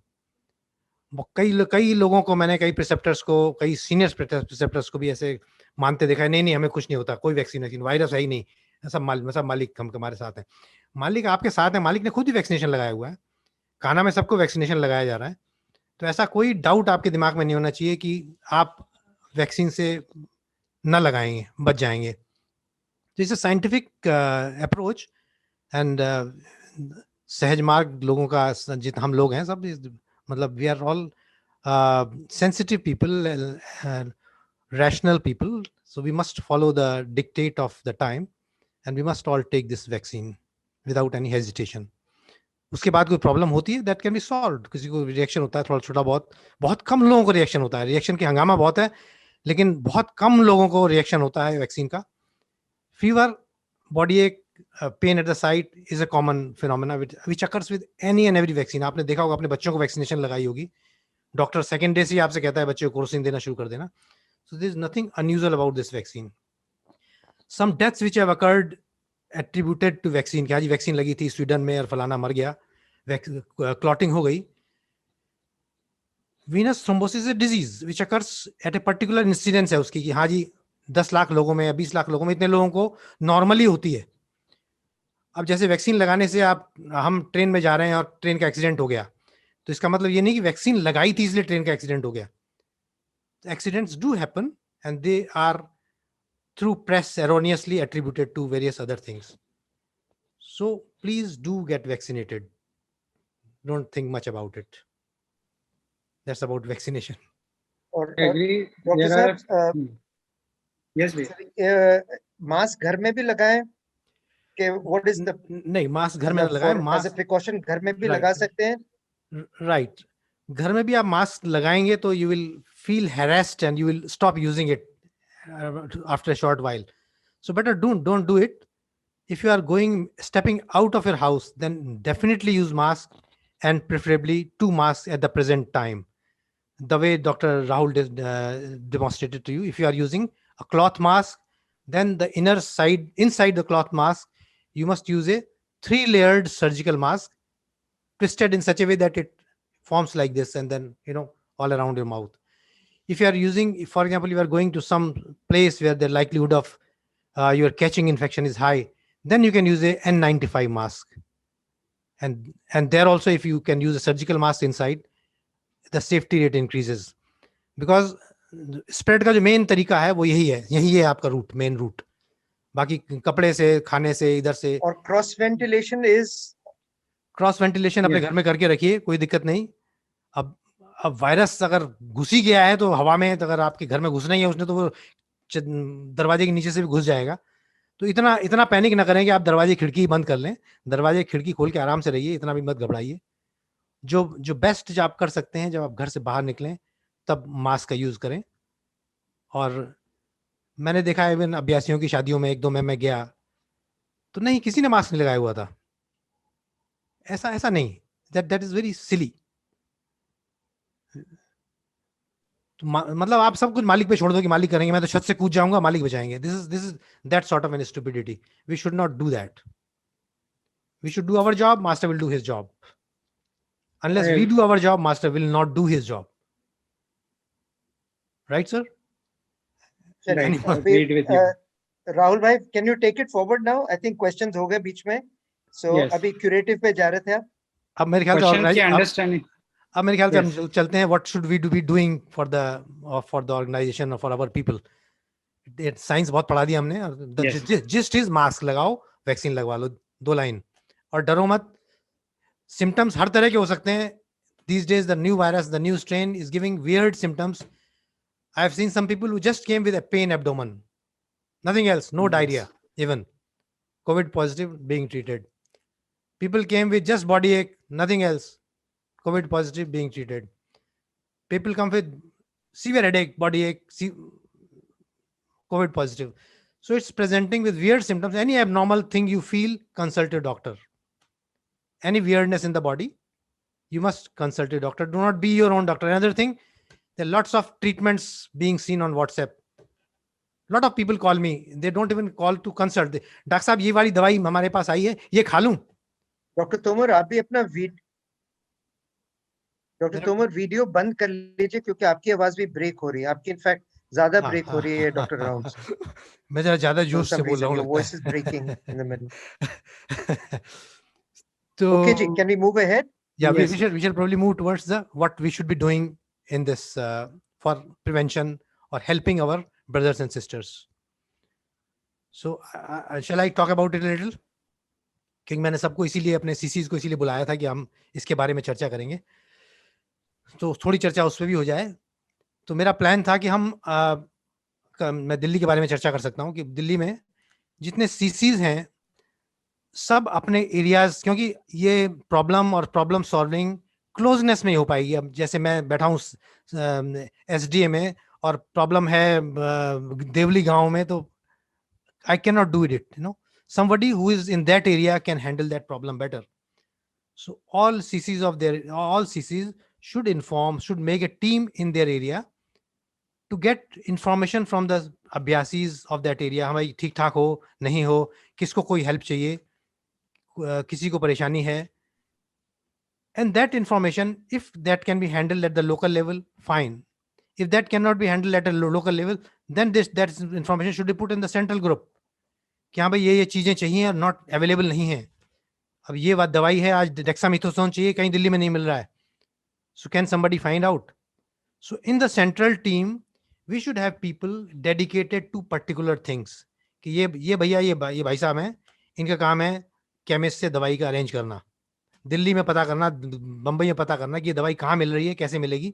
कई लोगों को मैंने, कई प्रिसेप्टर्स को, कई सीनियर प्रिसेप्टर्स को भी ऐसे मानते देखा है, नहीं हमें कुछ नहीं होता, कोई वैक्सीन वायरस है ही नहीं, सब मालिक हमारे साथ है। मालिक आपके साथ है, मालिक ने खुद ही वैक्सीनेशन लगाया हुआ है, काना में सबको वैक्सीनेशन लगाया जा रहा है। तो ऐसा कोई डाउट आपके दिमाग में नहीं होना चाहिए कि आप वैक्सीन से न लगाएंगे, बच जाएंगे। तो it's a scientific approach, and सहज मार्ग लोगों का, जितना हम लोग हैं सब, मतलब we are all sensitive people, rational people, so we must follow the dictate of the time, and we must all take this vaccine without any hesitation. उसके बाद कोई प्रॉब्लम होती है, दैट कैन बी सॉल्व्ड। किसी को रिएक्शन होता है थोड़ा छोटा बहुत, बहुत कम लोगों को रिएक्शन होता है, रिएक्शन की हंगामा बहुत है, लेकिन बहुत कम लोगों को रिएक्शन होता है वैक्सीन का। फीवर, बॉडी एक, pen at the site is a common phenomena which occurs with any and every vaccine. आपने देखा होगा, अपने बच्चों को वैक्सीनेशन लगाई होगी, डॉक्टर सेकेंड डे से ही आपसे कहता है बच्चे को कोर्सिन देना शुरू कर देना। So there is nothing unusual about this vaccine. Some deaths which have occurred attributed to vaccine, कि आज वैक्सीन लगी थी स्वीडन में और फलाना मर गया, क्लॉटिंग हो गई, venous thrombosis is a disease which occurs at a particular incidence है उसकी कि हाँ जी 10 लाख लोगों में या 20 लाख लोगों में इतने लोगों को नॉर्मली होती है. अब जैसे वैक्सीन लगाने से हम ट्रेन में जा रहे हैं और ट्रेन का एक्सीडेंट हो गया, तो इसका मतलब ये नहीं कि वैक्सीन लगाई थी इसलिए ट्रेन का एक्सीडेंट हो गया. Accidents do happen and they are through press erroneously attributed to various other things. So please do get vaccinated. Don't think much about it. That's about vaccination. और I agree. Doctor There are साहब yes, please. मास्क घर में भी लगाएं कि व्हाट इज द नहीं, मास्क घर में ना लगाएं, एज ए मास्क प्रिकॉशन घर में भी Right. लगा सकते हैं. राइट. घर में भी आप मास्क लगाएंगे तो you will feel harassed and you will stop using it after a short while. So better don't do it. If you are stepping out of your house, then definitely use mask, and preferably 2 masks at the present time. The way Dr. Rahul demonstrated to you, if you are using a cloth mask, then the inside the cloth mask, you must use a 3-layered surgical mask twisted in such a way that it forms like this and then, all around your mouth. If you are using, for example, you are going to some place where the likelihood of your catching infection is high, then you can use a N95 mask. And there also, if you can use a surgical mask inside, the safety rate increases. Because spread का जो मेन तरीका है वो यही है आपका रूट, मेन रूट. बाकी कपड़े से, खाने से, इधर से. और क्रॉस वेंटिलेशन अपने घर में करके रखिए, कोई दिक्कत नहीं. अब वायरस अगर घुस ही गया है तो हवा में, तो अगर आपके घर में घुसना ही है उसने, तो वो दरवाजे के नीचे से भी घुस जाएगा. तो इतना पैनिक ना करें कि आप दरवाजे खिड़की बंद कर लें. दरवाजे खिड़की खोल के आराम से रहिए, इतना भी मत घबराइए. जो बेस्ट जो आप कर सकते हैं, जब आप घर से बाहर निकलें तब मास्क का यूज करें. और मैंने देखा है इवन अभ्यासियों की शादियों में 1-2 में मैं गया तो नहीं, किसी ने मास्क नहीं लगाया हुआ था. ऐसा नहीं. That is very silly. तो मतलब आप सब कुछ मालिक पे छोड़ दो कि मालिक करेंगे, मैं तो छत से कूद जाऊंगा, मालिक बचाएंगे. This is that sort of an stupidity. We should not do that. We should do our job, master will do his job. Unless we do our job, master will not do his job. Right, sir? Right. Agreed with you. Rahul भाई, can you take it forward now? I think questions हो गए बीच में. So Yes. अभी curative पे जा रहे थे आप. अब मेरे ख्याल Question की से understanding. अब मेरे ख्याल से Yes. हम चलते हैं. What should we be doing for the organization or for our people? Science बहुत पढ़ा दिया हमने. Yes. जिस्ट इज मास्क लगाओ, वैक्सीन लगवा लो, 2 लाइन. और डरो मत. सिम्टम्स हर तरह के हो सकते हैं. These days, the new virus, the new strain is giving weird symptoms. I have seen some people who just came with a pain abdomen. Nothing else, no Yes. diarrhea, even. COVID positive being treated. People came with just body ache, nothing else. COVID positive being treated. People come with severe headache, body ache, COVID positive. So it's presenting with weird symptoms. Any abnormal thing you feel, consult your doctor. Any weirdness in the body, you must consult your doctor. Do not be your own doctor. Another thing, there are lots of treatments being seen on WhatsApp. Lot of people call me. They don't even call to consult. Doctor साहब ये वाली दवाई हमारे पास आई है, ये खा लूं. डॉक्टर तोमर, आप भी अपना वीडियो बंद कर लीजिए क्योंकि आपकी आवाज भी ब्रेक हो रही है. आपकी इनफैक्ट ज्यादा ब्रेक हो रही है डॉक्टर राहुल से. मैं जरा ज्यादा जोश से बोल रहा हूँ. Voice is breaking in the middle. So Okay ji, can we move ahead? Yeah, Yes. we shall probably move towards what we should be doing in this for prevention or helping our brothers and sisters. So shall I talk about it a little? क्योंकि मैंने सबको इसीलिए, अपने सीसीज को इसीलिए बुलाया था कि हम इसके बारे में चर्चा करेंगे, तो थोड़ी चर्चा उस पर भी हो जाए. तो मेरा प्लान था कि मैं दिल्ली के बारे में चर्चा कर सकता हूँ कि दिल्ली में जितने सीसीज हैं सब अपने एरियाज, क्योंकि ये प्रॉब्लम और प्रॉब्लम सॉल्विंग क्लोजनेस में ही हो पाएगी. अब जैसे मैं बैठा हूँ एसडीए में और प्रॉब्लम है देवली गांव में, तो I can not do it. somebody who is in that area can handle that problem better. So all CCs should make a team in their area to get information from the अभ्यासीज of that area. हमारी ठीक ठाक हो, नहीं हो, किसको कोई हेल्प चाहिए, किसी को परेशानी है. And that information, if that can be handled at the local level, fine. If that cannot be handled at a local level, then that information should be put in the central group कि हाँ भाई ये चीजें चाहिए और नॉट अवेलेबल नहीं है. अब ये बात दवाई है, आज डेक्सामेथासोन चाहिए, कहीं दिल्ली में नहीं मिल रहा है. So can somebody find out? So in the central team, we should have people dedicated to particular things. कि ये भैया ये भाई साहब हैं, इनका काम है केमिस्ट से दवाई का अरेंज करना, दिल्ली में पता करना, बंबई में पता करना कि ये दवाई कहाँ मिल रही है, कैसे मिलेगी,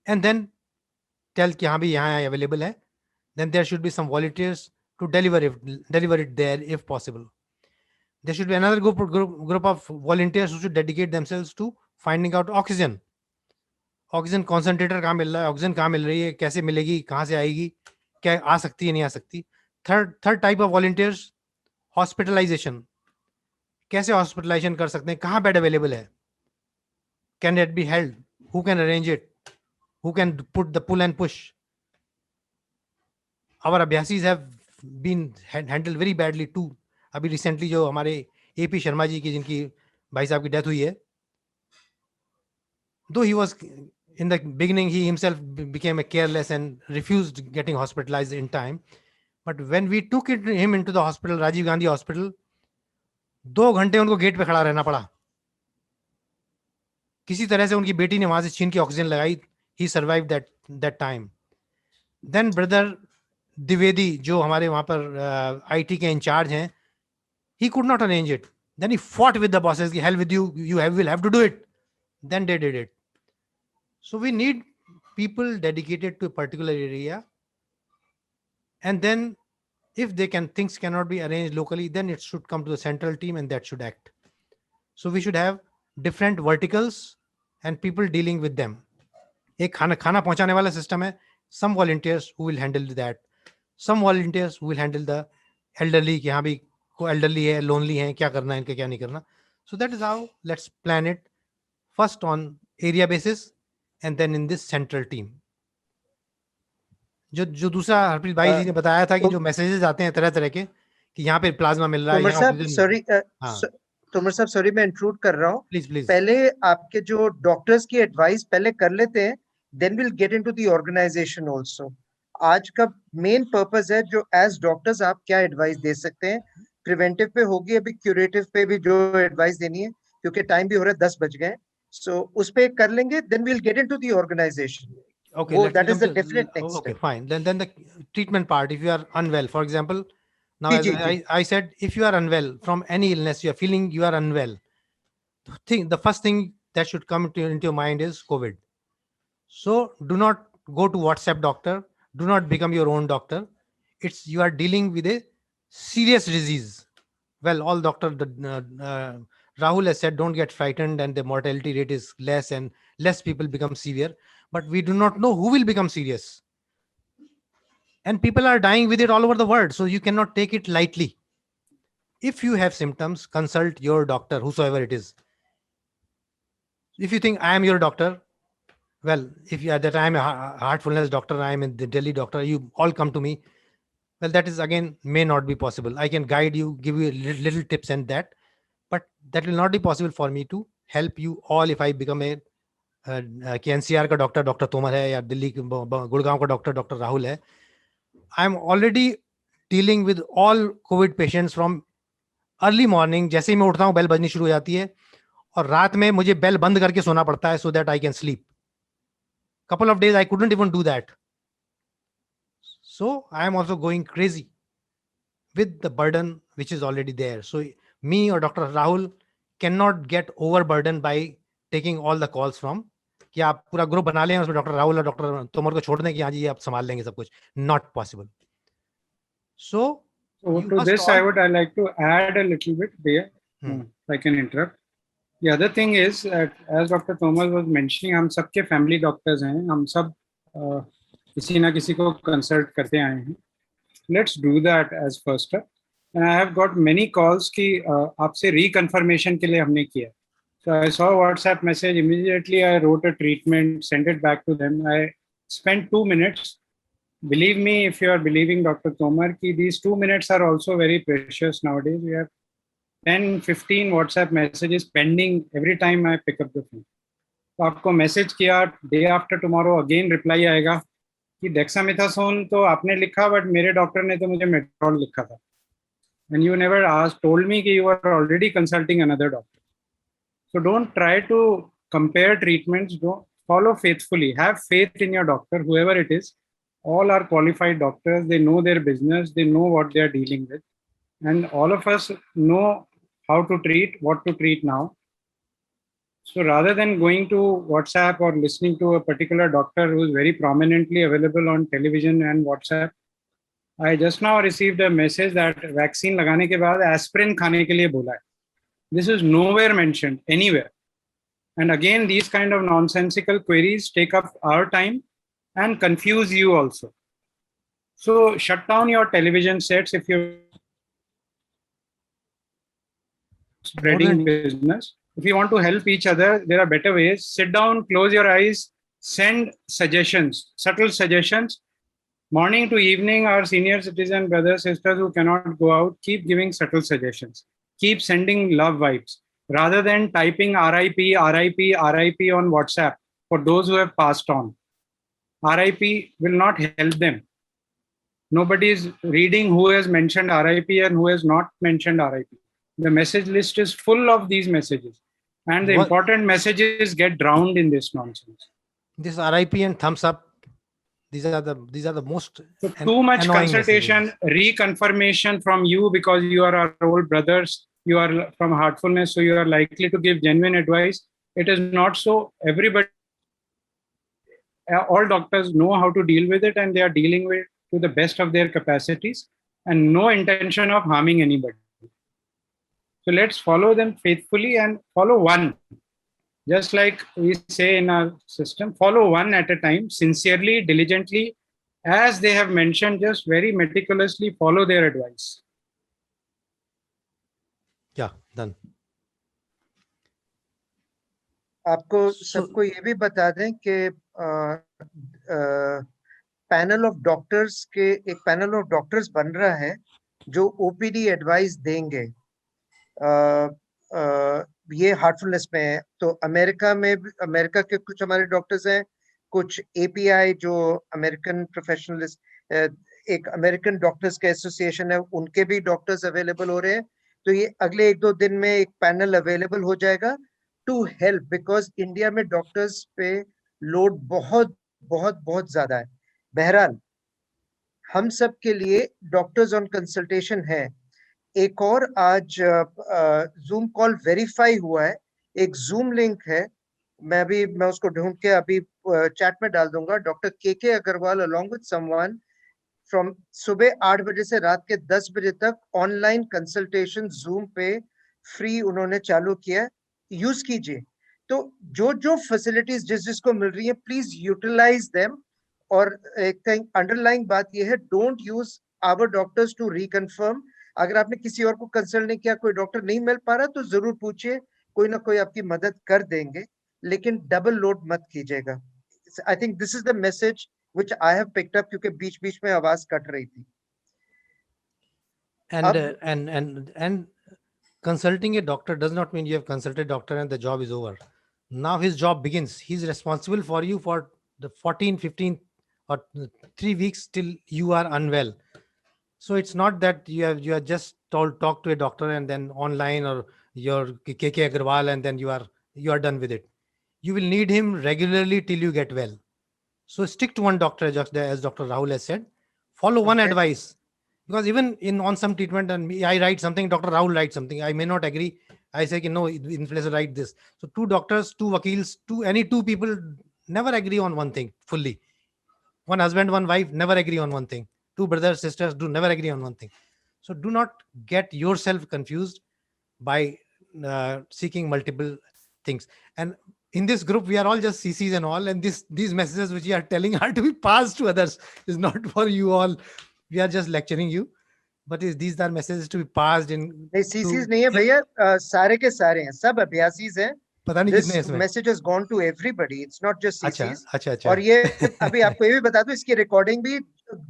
एंड देन टेल कि हाँ भी यहाँ अवेलेबल है. Then there should be some volunteers to deliver it there if possible. There should be another group of volunteers who should dedicate themselves to finding out oxygen. Oxygen concentrator कहाँ मिल रहा है, ऑक्सीजन कहाँ मिल रही है, कैसे मिलेगी, कहाँ से आएगी, क्या आ सकती है, नहीं आ सकती. Third type of volunteers, hospitalisation. कैसे हॉस्पिटलाइजेशन कर सकते हैं, कहाँ बेड अवेलेबल है, can it be held, who can arrange it, who can put the pull and push. Our अभ्यासीज have been handled very badly too. अभी रिसेंटली जो हमारे AP शर्मा जी की, जिनकी भाई साहब की डेथ हुई है, though he was in the beginning, he himself became a careless and refused getting hospitalized in time, but when we took him into the hospital, Rajiv Gandhi Hospital, 2 घंटे उनको गेट पे खड़ा रहना पड़ा. किसी तरह से उनकी बेटी ने वहां से छीन के ऑक्सीजन लगाई. he survived that time. then brother Dwivedi, जो हमारे वहां पर IT के इंचार्ज हैं, he could not arrange it. then he fought with the bosses, hell with you, will have to do it. then they did it. So we need people dedicated to a particular area, and then if things cannot be arranged locally, then it should come to the central team and that should act. So we should have different verticals and people dealing with them. एक खाना पहुंचाने वाला system है. Some volunteers who will handle that. Some volunteers who will handle the elderly, कि हाँ भी को elderly है, lonely है, क्या करना है इनका, क्या नहीं करना. So that is how let's plan it, first on area basis and then in this central team. जो दूसरा हरप्रीत भाई जी ने बताया था कि जो मैसेजेस आते हैं तरह तरह के कि यहाँ पे प्लाज्मा मिल रहा है, तोमर साहब सॉरी मैं इंट्रूड कर रहा हूँ. प्लीज. पहले आपके जो डॉक्टर्स की एडवाइस पहले कर लेते हैं, then will get into the organisation also. आज का मेन पर्पस है जो एज डॉक्टर्स आप क्या एडवाइस दे सकते हैं. प्रिवेंटिव पे होगी, अभी क्यूरेटिव पे भी जो एडवाइस देनी है, क्योंकि टाइम भी हो रहा है, 10 बज गए. So उस पे कर लेंगे, then we'll get into the organization. Okay, that is the definite next step. Fine. Then the treatment part. If you are unwell, for example, now as I said, if you are unwell from any illness, you are feeling you are unwell, the first thing that should come into your mind is COVID. So do not go to WhatsApp doctor. Do not become your own doctor. You are dealing with a serious disease. Well, all doctor Rahul has said, don't get frightened and the mortality rate is less and less people become severe. But we do not know who will become serious. And people are dying with it all over the world. So you cannot take it lightly. If you have symptoms, consult your doctor, whosoever it is. If you think I am your doctor, well, if you are that I am a heartfulness doctor, I am a Delhi doctor, you all come to me. Well, that is again may not be possible. I can guide you, give you little tips and that. But that will not be possible for me to help you all if I become a NCR का डॉक्टर डॉक्टर तोमर है या दिल्ली गुड़गांव का डॉक्टर राहुल है. I am already dealing with all COVID patients from early morning. जैसे ही मैं उठता हूँ बेल बजनी शुरू हो जाती है और रात में मुझे बेल बंद करके सोना पड़ता है so that I can sleep. Couple of days I couldn't even do that. So I am also going crazy with the burden which is already there. So me or Dr. Rahul cannot get overburdened by taking all the calls from कि आप पूरा ग्रुप बना लें उसमें डॉक्टर राहुल और डॉक्टर तोमर को छोड़ दें कि हाँ जी आप संभाल लेंगे सब कुछ. Not possible. So to this I would like to add a little bit there. If I can interrupt. The other thing is that as Dr. Tomar was mentioning, हम सबके family doctors हैं, हम सब किसी ना किसी को consult करते आए हैं. Let's do that as first step. And I have got many calls कि आपसे reconfirmation के लिए हमने किया. So I saw WhatsApp message, immediately I wrote a treatment, sent it back to them. I spent 2 minutes. Believe me, if you are believing Dr. Tomar, these 2 minutes are also very precious nowadays. We have 10-15 WhatsApp messages pending every time I pick up the phone. तो आपको मैसेज किया, day after tomorrow again reply आएगा कि डेक्सामेथासोन तो आपने लिखा बट मेरे डॉक्टर ने तो मुझे मेट्रोल लिखा था, and you never asked, told me कि you are already consulting another doctor. So don't try to compare treatments. Don't follow faithfully. Have faith in your doctor, whoever it is. All are qualified doctors. They know their business. They know what they are dealing with. And all of us know how to treat, what to treat now. So rather than going to WhatsApp or listening to a particular doctor who is very prominently available on television and WhatsApp, I just now received a message that vaccine लगाने के बाद aspirin खाने के लिए बोला है. This is nowhere mentioned anywhere. And again, these kind of nonsensical queries take up our time and confuse you also. So shut down your television sets if you're spreading business. If you want to help each other, there are better ways. Sit down, close your eyes, send suggestions, subtle suggestions. Morning to evening, our senior citizen brothers, sisters who cannot go out, keep giving subtle suggestions. Keep sending love vibes. Rather than typing RIP, RIP, RIP on WhatsApp for those who have passed on. RIP will not help them. Nobody is reading who has mentioned RIP and who has not mentioned RIP. The message list is full of these messages. And the important messages get drowned in this nonsense. This RIP and thumbs up, these are the most so too much consultation, reconfirmation from you because you are our old brothers, you are from Heartfulness, so you are likely to give genuine advice. It is not so. Everybody, all doctors know how to deal with it and they are dealing with it to the best of their capacities and no intention of harming anybody. So let's follow them faithfully and follow one. Just like we say in our system, follow one at a time, sincerely, diligently, as they have mentioned, just very meticulously follow their advice. Yeah, done. आपको सबको ये भी बता दें कि पैनल ऑफ डॉक्टर्स के एक पैनल ऑफ डॉक्टर्स बन रहा है जो ओपीडी एडवाइस देंगे. ये हार्टफुलनेस में है. तो अमेरिका के कुछ हमारे डॉक्टर्स हैं, कुछ एपीआई जो अमेरिकन प्रोफेशनलिस्ट, एक अमेरिकन डॉक्टर्स का एसोसिएशन है, उनके भी डॉक्टर्स अवेलेबल हो रहे हैं. तो ये अगले 1-2 दिन में एक पैनल अवेलेबल हो जाएगा टू हेल्प, बिकॉज इंडिया में डॉक्टर्स पे लोड बहुत बहुत बहुत ज्यादा है. बहरहाल हम सब के लिए डॉक्टर्स ऑन कंसल्टेशन है. एक और आज जूम कॉल वेरीफाई हुआ है, एक जूम लिंक है, मैं उसको ढूंढ के अभी चैट में डाल दूंगा. Doctor K Aggarwal along with someone from सुबह 8 बजे से रात के 10 बजे तक ऑनलाइन कंसल्टेशन जूम पे फ्री उन्होंने चालू किया है. यूज कीजिए. तो जो फैसिलिटीज जिसको मिल रही है, प्लीज यूटिलाइज देम. और एक अंडरलाइंग बात यह है, don't use our doctors to reconfirm. अगर आपने किसी और को कंसल्ट नहीं किया, कोई डॉक्टर नहीं मिल पा रहा, तो जरूर पूछिए, कोई ना कोई आपकी मदद कर देंगे, लेकिन डबल लोड मत कीजिएगा. I think this is the message which I have picked up, क्योंकि बीच में आवाज कट रही थी. And consulting a doctor does not mean you have consulted doctor and the job is over. Now his job begins. He's responsible for you for the 14, 15 or 3 weeks till you are unwell. So it's not that you are just told talk to a doctor and then online or your KK Agarwal and then you are done with it. You will need him regularly till you get well. So stick to one doctor, as Dr. Rahul has said. Follow one advice, because even on some treatment, and I write something, Dr. Rahul writes something, I may not agree. I say, no, influencer write this. So 2 doctors, 2 vakils, any 2 people never agree on one thing fully. One husband, one wife never agree on one thing. 2 brothers, sisters do never agree on one thing. So do not get yourself confused by seeking multiple things. And in this group, we are all just CCs and all, and these messages which you are telling are to be passed to others. Is not for you all. We are just lecturing you, but these are messages to be passed in. CCs नहीं है भैया, सारे के सारे हैं, सब अभ्यासीज हैं. पता नहीं कितने इसमें. Message has gone to everybody. It's not just CCs. अच्छा. और ये अभी आपको ये भी बता दूं, इसकी रिकॉर्डिंग भी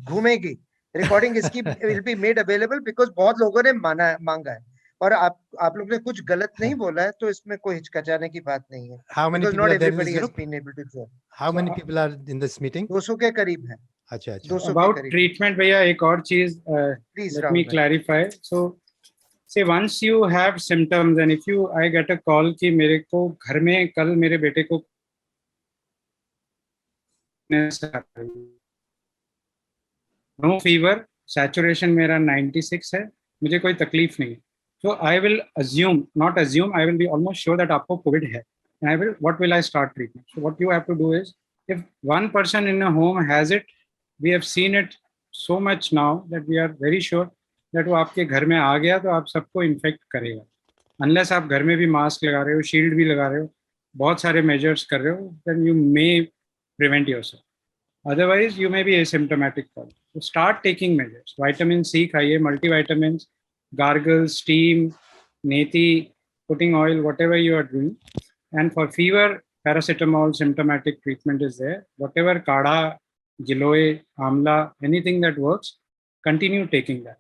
घूमेगी. रिकॉर्डिंग इसकी will be made available because बहुत लोगों ने मांगा है. और आप लोग ने कुछ गलत नहीं बोला है, तो इसमें कोई हिचकिचाने की बात नहीं है, How many because people not are there in this everybody has group? been able to join. How many people are in this meeting? 200 के करीब है, अच्छा अच्छा 200 के About करीब. treatment, भैया एक और चीज Please, let me Rahul bhai. clarify. So say once you have symptoms and if you I get a call कि मेरे को घर में कल मेरे बेटे को नो फीवर, सैचुरेशन मेरा 96 है, मुझे कोई तकलीफ नहीं है, so I will assume, not assume, I will be almost sure that आपको कोविड है, and I will, what will I start treatment? So what you have to do is, if one person in a home has it, we have seen it so much now that we are very sure that वो आपके घर में आ गया तो आप सबको इन्फेक्ट करेगा, अनलेस आप घर में भी मास्क लगा रहे हो, शील्ड भी लगा रहे हो, बहुत सारे मेजर्स कर रहे हो, then you may prevent yourself. Otherwise, you may be asymptomatic. So start taking measures. Vitamin C खाइए, multivitamins, gargles, steam, nethi, putting oil, whatever you are doing. And for fever, paracetamol symptomatic treatment is there. Whatever kadha, giloy, amla, anything that works, continue taking that.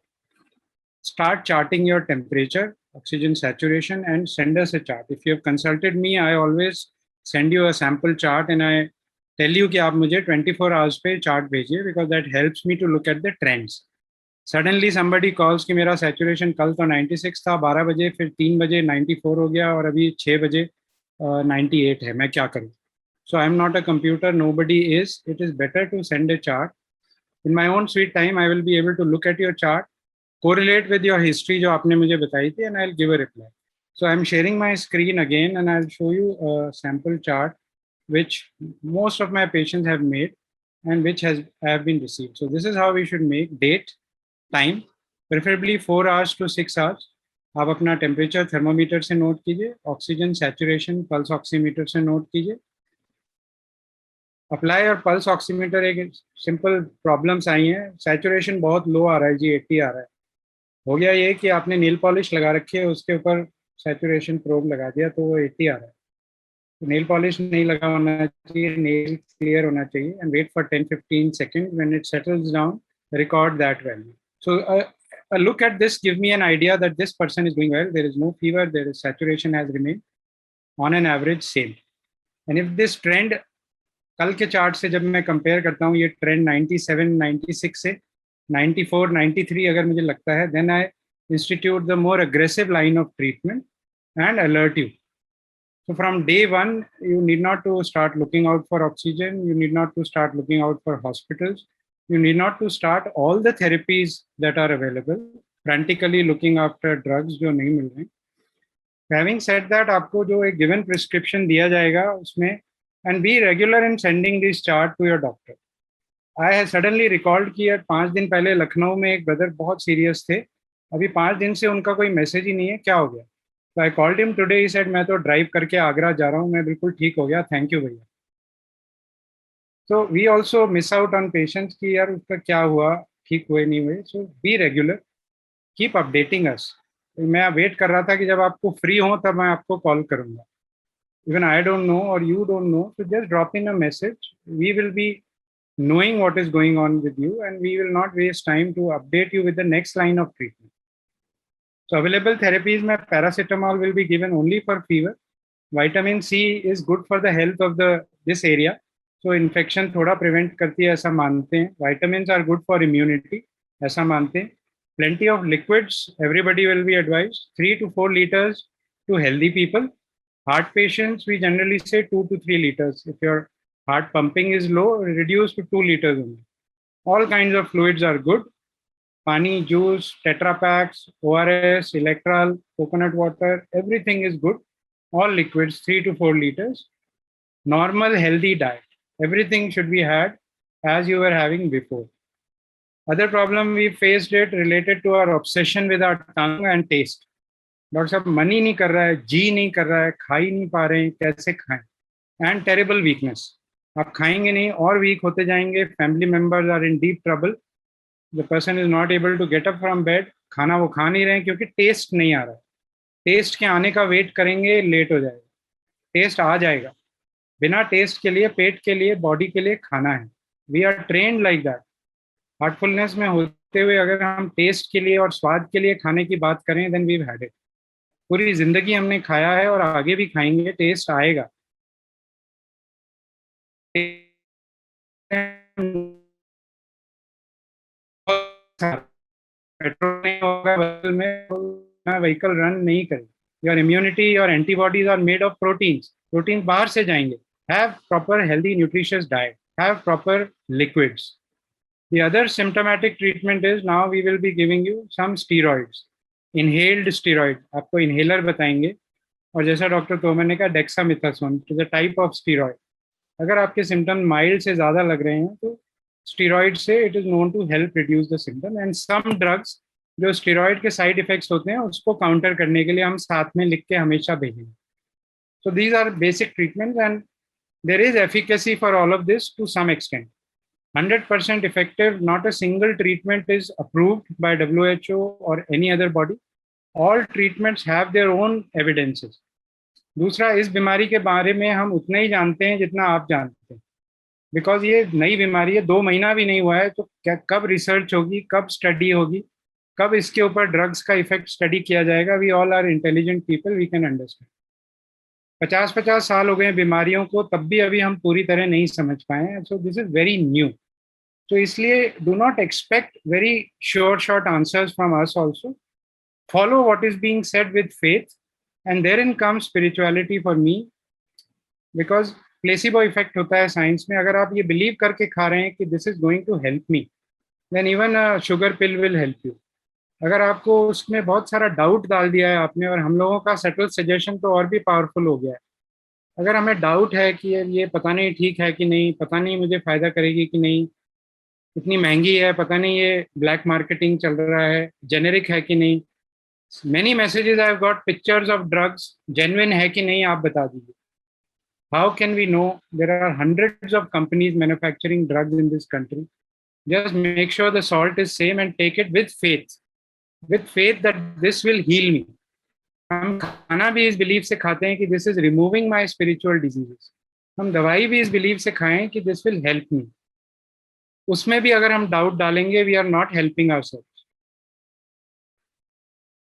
Start charting your temperature, oxygen saturation, and send us a chart. If you have consulted me, I always send you a sample chart and I tell you कि आप मुझे 24 hours पे चार्ट भेजिए, because that helps me to look at the trends. Suddenly somebody calls कि मेरा saturation कल तो 96 था, 12 बजे, फिर 3 बजे 94 हो गया और अभी 6 बजे 98 है, मैं क्या करूँ? So I'm not a computer, nobody is. It is better to send a chart. In my own sweet time, I will be able to look at your chart, correlate with your history जो आपने मुझे बताई थी, and I'll give a reply. So I'm sharing my screen again and I'll show you a sample chart which most of my patients have made and which have been received. So this is how we should make date, time, preferably 4 hours to 6 hours. आप अपना टेम्परेचर थर्मोमीटर से नोट कीजिए, ऑक्सीजन सैचुरेशन पल्स ऑक्सीमीटर से नोट कीजिए. अप्लाई और पल्स ऑक्सीमीटर एक सिंपल प्रॉब्लम्स आई हैं, सैचुरेशन बहुत लो आ रहा है जी, 80 आ रहा है. हो गया ये कि आपने नील पॉलिश लगा रखी है, उसके ऊपर सैचुरेशन प्रोब लगा दिया तो वो 80 आ रहा है. नेल पॉलिश नहीं लगा होना चाहिए, नेल क्लियर होना चाहिए, and wait for 10-15 seconds. When it settles down, record that value. So a look at this give me an idea that this person is doing well, there is no fever, there is saturation has remained on an average same. And if this trend कल के चार्ट से जब मैं कंपेयर करता हूँ, ये ट्रेंड 97, 96 से 94, 93 अगर मुझे लगता है, then I institute the more aggressive line of treatment and alert you. So from day one, you need not to start looking out for oxygen. You need not to start looking out for hospitals. You need not to start all the therapies that are available, frantically looking after drugs जो नहीं मिल रहे. Having said that, आपको जो एक given prescription दिया जाएगा उसमें, and be regular in sending this chart to your doctor. I have suddenly recalled कि यार 5 दिन पहले लखनऊ में एक ब्रदर बहुत सीरियस थे, अभी 5 दिन से उनका कोई मैसेज ही नहीं है, क्या हो गया? So I called him today. He said, मैं तो ड्राइव करके आगरा जा रहा हूँ, मैं बिल्कुल ठीक हो गया, थैंक यू भैया. So we also miss out on patients कि यार उसका क्या हुआ, ठीक हुए नहीं हुए. So be regular, keep updating us. मैं वेट कर रहा था कि जब आपको फ्री हो तब मैं आपको कॉल करूँगा. Even I don't know or you don't know, so just drop in a message. We will be knowing what is going on with you and we will not waste time to update you with the next line of treatment. So available therapies में paracetamol will be given only for fever. Vitamin C is good for the health of this area. So infection थोड़ा prevent करती है ऐसा मानते हैं. Vitamins are good for immunity ऐसा मानते हैं. Plenty of liquids. Everybody will be advised 3 to 4 liters to healthy people. Heart patients we generally say 2 to 3 liters. If your heart pumping is low, reduce to 2 liters only. All kinds of fluids are good. Pani, juice, Tetra Packs, ORS, Electral, coconut water, everything is good. All liquids, 3 to 4 liters. Normal healthy diet. Everything should be had as you were having before. Other problem we faced it related to our obsession with our tongue and taste. Doctor साहब मन ही नहीं कर रहा है, जी नहीं कर रहा है, खा ही नहीं पा रहे हैं, कैसे खाएं? एंड टेरेबल वीकनेस, आप खाएंगे नहीं और वीक होते जाएंगे. Family members are in deep trouble. The person is not able to get up from bed. खाना वो खा नहीं रहे हैं क्योंकि टेस्ट नहीं आ रहा है. टेस्ट के आने का वेट करेंगे, लेट हो जाएगा. टेस्ट आ जाएगा. बिना टेस्ट के लिए, पेट के लिए, बॉडी के लिए खाना है. We are trained like that. Heartfulness में होते हुए अगर हम टेस्ट के लिए और स्वाद के लिए खाने की बात करें, then we have had it. पूरी जिंदगी हमने खाया है और आगे भी खाएंगे, टेस्ट आएगा। पेट्रोल नहीं होगा व्हीकल में, व्हीकल रन नहीं करे। Your immunity, your antibodies are made of proteins, protein बाहर से जाएंगे। Have proper healthy nutritious diet, have proper liquids. The other symptomatic treatment is now we will be giving you some steroids, inhaled steroid, आपको inhaler बताएंगे। और जैसा डॉक्टर तोमर ने कहा dexamethasone is a type of steroid. अगर आपके सिम्टम माइल्ड से ज़्यादा लग रहे हैं तो स्टीरॉइड से it is known to help reduce the symptom. And some drugs जो स्टीरॉइड के साइड इफेक्ट्स होते हैं उसको काउंटर करने के लिए हम साथ में लिख के हमेशा भेजेंगे। So these are basic treatments and there is efficacy for all of this to some extent. 100% effective, not a single treatment is approved by WHO or any other body. All treatments have their own evidences. दूसरा, इस बीमारी के बारे में हम उतना ही जानते हैं जितना आप जानते हैं, बिकॉज ये नई बीमारी है, 2 महीना भी नहीं हुआ है, तो क्या कब रिसर्च होगी, कब स्टडी होगी, कब इसके ऊपर ड्रग्स का इफेक्ट स्टडी किया जाएगा। We all are intelligent people, we can understand. 50-50 साल हो गए बीमारियों को, तब भी अभी हम पूरी तरह नहीं समझ पाए हैं। So this is very new. तो इसलिए do not expect very sure short answers from us also. Follow what is being said with faith and therein comes spirituality for me, because placebo effect होता है साइंस में। अगर आप ये बिलीव करके खा रहे हैं कि this is going to help me, then even a sugar pill will help you. अगर आपको उसमें बहुत सारा डाउट डाल दिया है आपने, और हम लोगों का सटल सजेशन तो और भी पावरफुल हो गया है। अगर हमें डाउट है कि ये पता नहीं ठीक है कि नहीं, पता नहीं मुझे फायदा करेगी कि नहीं, इतनी महंगी है, पता नहीं ये ब्लैक मार्केटिंग चल रहा है, जेनेरिक है कि नहीं, many messages I have got, pictures of drugs, genuine है कि नहीं, आप बता दीजिए। How can we know? There are hundreds of companies manufacturing drugs in this country. Just make sure the salt is same and take it with faith that this will heal me. हम खाना भी इस बिलीव से खाते हैं कि this is removing my spiritual diseases. हम दवाई भी इस बिलीव से खाएं कि दिस विल हेल्प मी। उसमें भी अगर हम डाउट डालेंगे, we are not helping ourselves.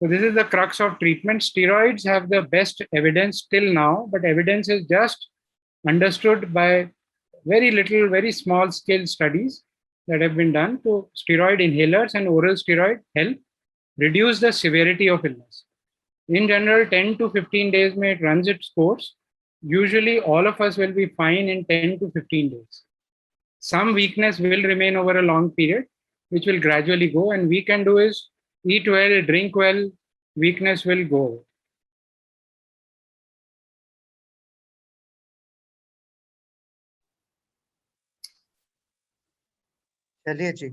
So this is the crux of treatment. Steroids have the best evidence till now, but evidence is just understood by very little, very small scale studies that have been done. So steroid inhalers and oral steroid help reduce the severity of illness. In general, 10 to 15 days may it runs its course. Usually all of us will be fine in 10 to 15 days. Some weakness will remain over a long period, which will gradually go, and we can do is eat well, drink well, weakness will go. चलिए जी,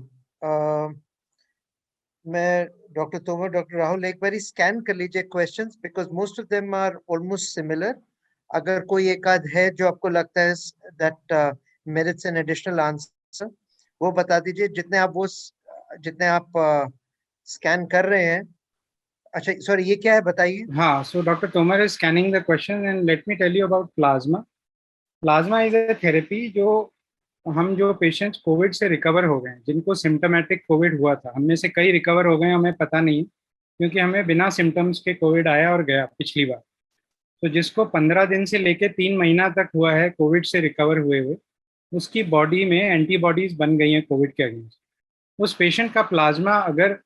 मैं डॉक्टर तोमर, डॉक्टर राहुल, एक बार स्कैन कर लीजिए questions, because most of them are almost similar. अगर कोई एक आध है जो आपको लगता है that merits an additional answer, वो बता दीजिए। जितने आप स्कैन कर रहे हैं। अच्छा सॉरी, ये क्या है बताइए। हाँ, so Dr. Tomar is scanning the question and let me tell you about plasma. Plasma is a therapy जो पेशेंट्स कोविड से रिकवर हो गए हैं, जिनको सिम्टोमेटिक कोविड हुआ था, हम में से कई रिकवर हो गए, हमें पता नहीं, क्योंकि हमें बिना सिम्टम्स के कोविड आया और गया पिछली बार। तो जिसको 15 दिन से लेके 3 महीना तक हुआ है कोविड से रिकवर हुए, उसकी बॉडी में एंटीबॉडीज बन गई हैं कोविड के अगेंस्ट। उस पेशेंट का प्लाज्मा अगर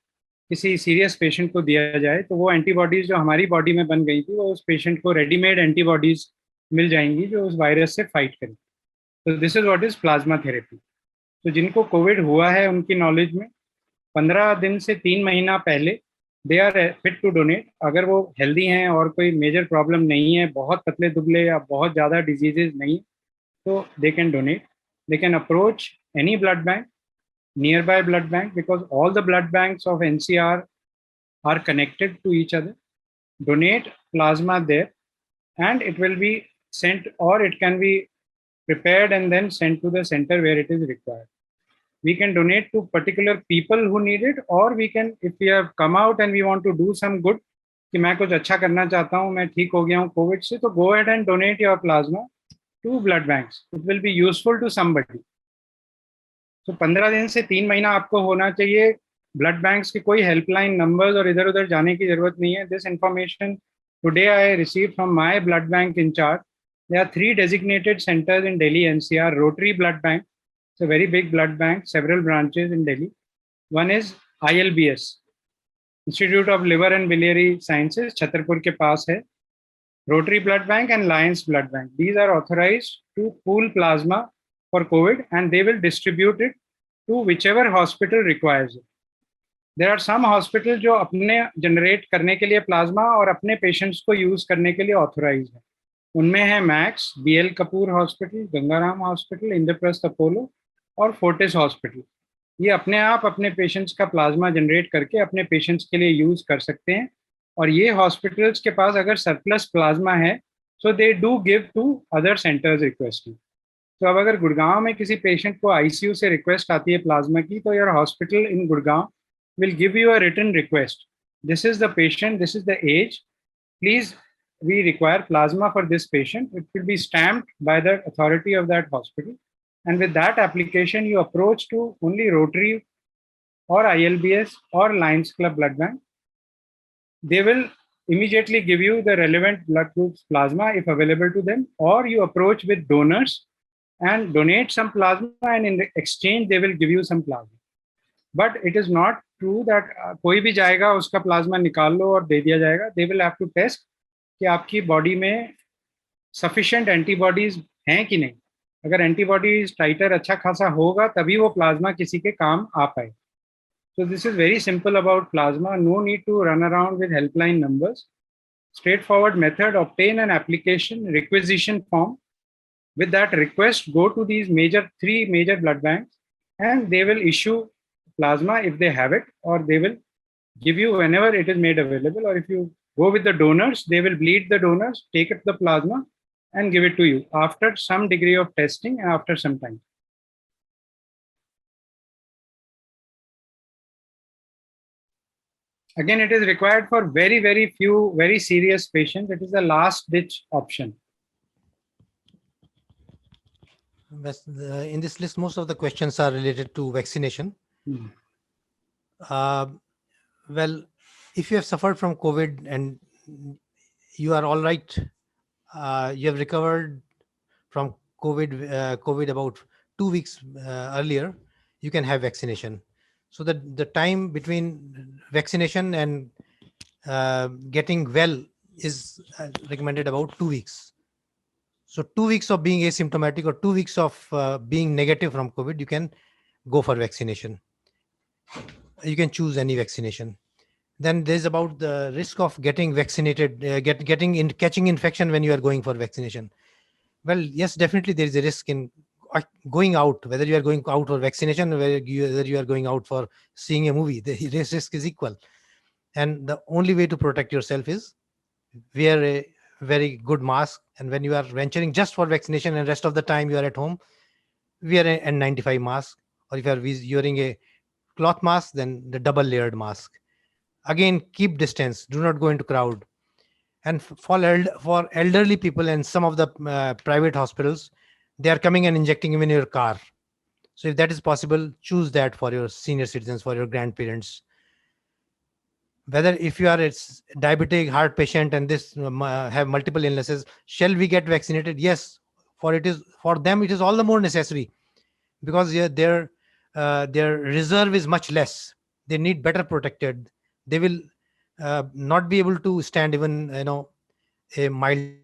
किसी सीरियस पेशेंट को दिया जाए तो वो एंटीबॉडीज जो हमारी बॉडी में बन गई थी, वो उस पेशेंट को रेडीमेड एंटीबॉडीज मिल जाएंगी जो उस वायरस से फाइट करें। तो this is what is plasma therapy. तो जिनको कोविड हुआ है उनकी नॉलेज में 15 दिन से 3 महीना पहले they are fit to donate. अगर वो हेल्दी हैं और कोई मेजर प्रॉब्लम नहीं है, बहुत पतले दुबले या बहुत ज़्यादा डिजीजेज नहीं, तो they can donate. They can approach any blood bank, nearby blood bank, because all the blood banks of NCR are connected to each other. Donate plasma there and it will be sent, or it can be prepared and then sent to the center where it is required. We can donate to particular people who need it, or we can, if we have come out and we want to do some good, कि मैं कुछ अच्छा करना चाहता हूँ, मैं ठीक हो गया हूँ कोविड से, तो go ahead and donate your plasma to blood banks. It will be useful to somebody. तो 15 दिन से 3 महीना आपको होना चाहिए। ब्लड बैंक्स की कोई हेल्पलाइन नंबर्स और इधर उधर जाने की जरूरत नहीं है। This information today I received from my blood bank in charge. There are 3 designated centers in Delhi NCR. Rotary Blood Bank, it's a very big blood bank, several branches in Delhi. One is ILBS, Institute of Liver and Biliary Sciences, Chhatarpur के पास है. Rotary Blood Bank and Lions Blood Bank. These are authorized to pool plasma for COVID, and they will distribute it to whichever hospital requires it. There are some hospitals जो अपने generate करने के लिए प्लाज्मा और अपने patients को use करने के लिए authorized है. उनमें है max, BL Kapoor hospital, Gangaram hospital, Indraprastha Apollo और फोर्टिस हॉस्पिटल. ये अपने आप अपने पेशेंट्स का प्लाज्मा जनरेट करके अपने पेशेंट्स के लिए यूज कर सकते हैं. और ये हॉस्पिटल्स के पास अगर सरप्लस प्लाज्मा है, so they do give to other centres requesting. तो अब अगर गुड़गांव में किसी पेशेंट को आईसीयू से रिक्वेस्ट आती है प्लाज्मा की, तो your hospital in Gurgaon will give you a written request. This is the patient, this is the age. Please, we require plasma for this patient. It will be stamped by the authority of that hospital. And with that application, you approach to only Rotary or ILBS or Lions Club Blood Bank. They will immediately give you the relevant blood groups plasma if available to them, or you approach with donors and donate some plasma, and in exchange, they will give you some plasma. But it is not true that कोई भी जाएगा उसका प्लाज्मा निकाल लो और दे दिया जाएगा. They will have to test कि आपकी बॉडी में sufficient antibodies हैं कि नहीं. अगर एंटीबॉडीज टाइटर अच्छा खासा होगा तभी वो प्लाज्मा किसी के काम आ पाए. So this is very simple about plasma. No need to run around with helpline numbers. Straightforward method: obtain an application requisition form. With that request, go to these 3 major blood banks, and they will issue plasma if they have it, or they will give you whenever it is made available. Or if you go with the donors, they will bleed the donors, take it the plasma and give it to you after some degree of testing and after some time. Again, it is required for very, very few, very serious patients. It is the last ditch option. In this list, most of the questions are related to vaccination. Well, if you have suffered from COVID and you are all right, you have recovered from COVID about 2 weeks earlier, you can have vaccination. So that the time between vaccination and getting well is recommended about 2 weeks. So 2 weeks of being asymptomatic or 2 weeks of being negative from COVID, you can go for vaccination. You can choose any vaccination. Then there's about the risk of getting vaccinated, catching infection when you are going for vaccination. Well, yes, definitely there is a risk in going out, whether you are going out for vaccination or whether you are going out for seeing a movie. The risk is equal. And the only way to protect yourself is wear a very good mask. And when you are venturing just for vaccination and rest of the time you are at home, wear an N95 mask. Or if you are wearing a cloth mask, then the double layered mask. Again, keep distance. Do not go into crowd. And for elderly people and some of the private hospitals, they are coming and injecting even in your car. So if that is possible, choose that for your senior citizens, for your grandparents. Whether if you are a diabetic heart patient and this have multiple illnesses, shall we get vaccinated? Yes, for them it is all the more necessary, because their reserve is much less. They need better protected. They will not be able to stand even a mild.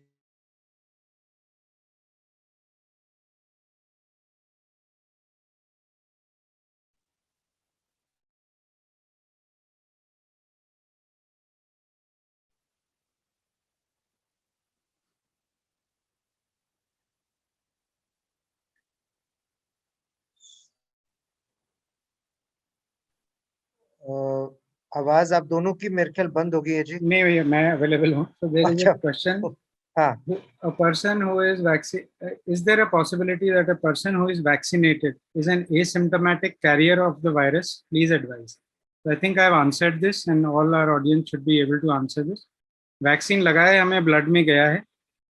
आवाज आप दोनों की मेरे ख्याल बंद हो गई है जी. नहीं भैया, मैं अवेलेबल हूँ. So there is a question. A person who is is there a possibility that a person who is vaccinated is an asymptomatic carrier of the virus? Please advise. So I think I have answered this, and all our audience should be able to answer this. Vaccine लगाए, हमें ब्लड में गया है,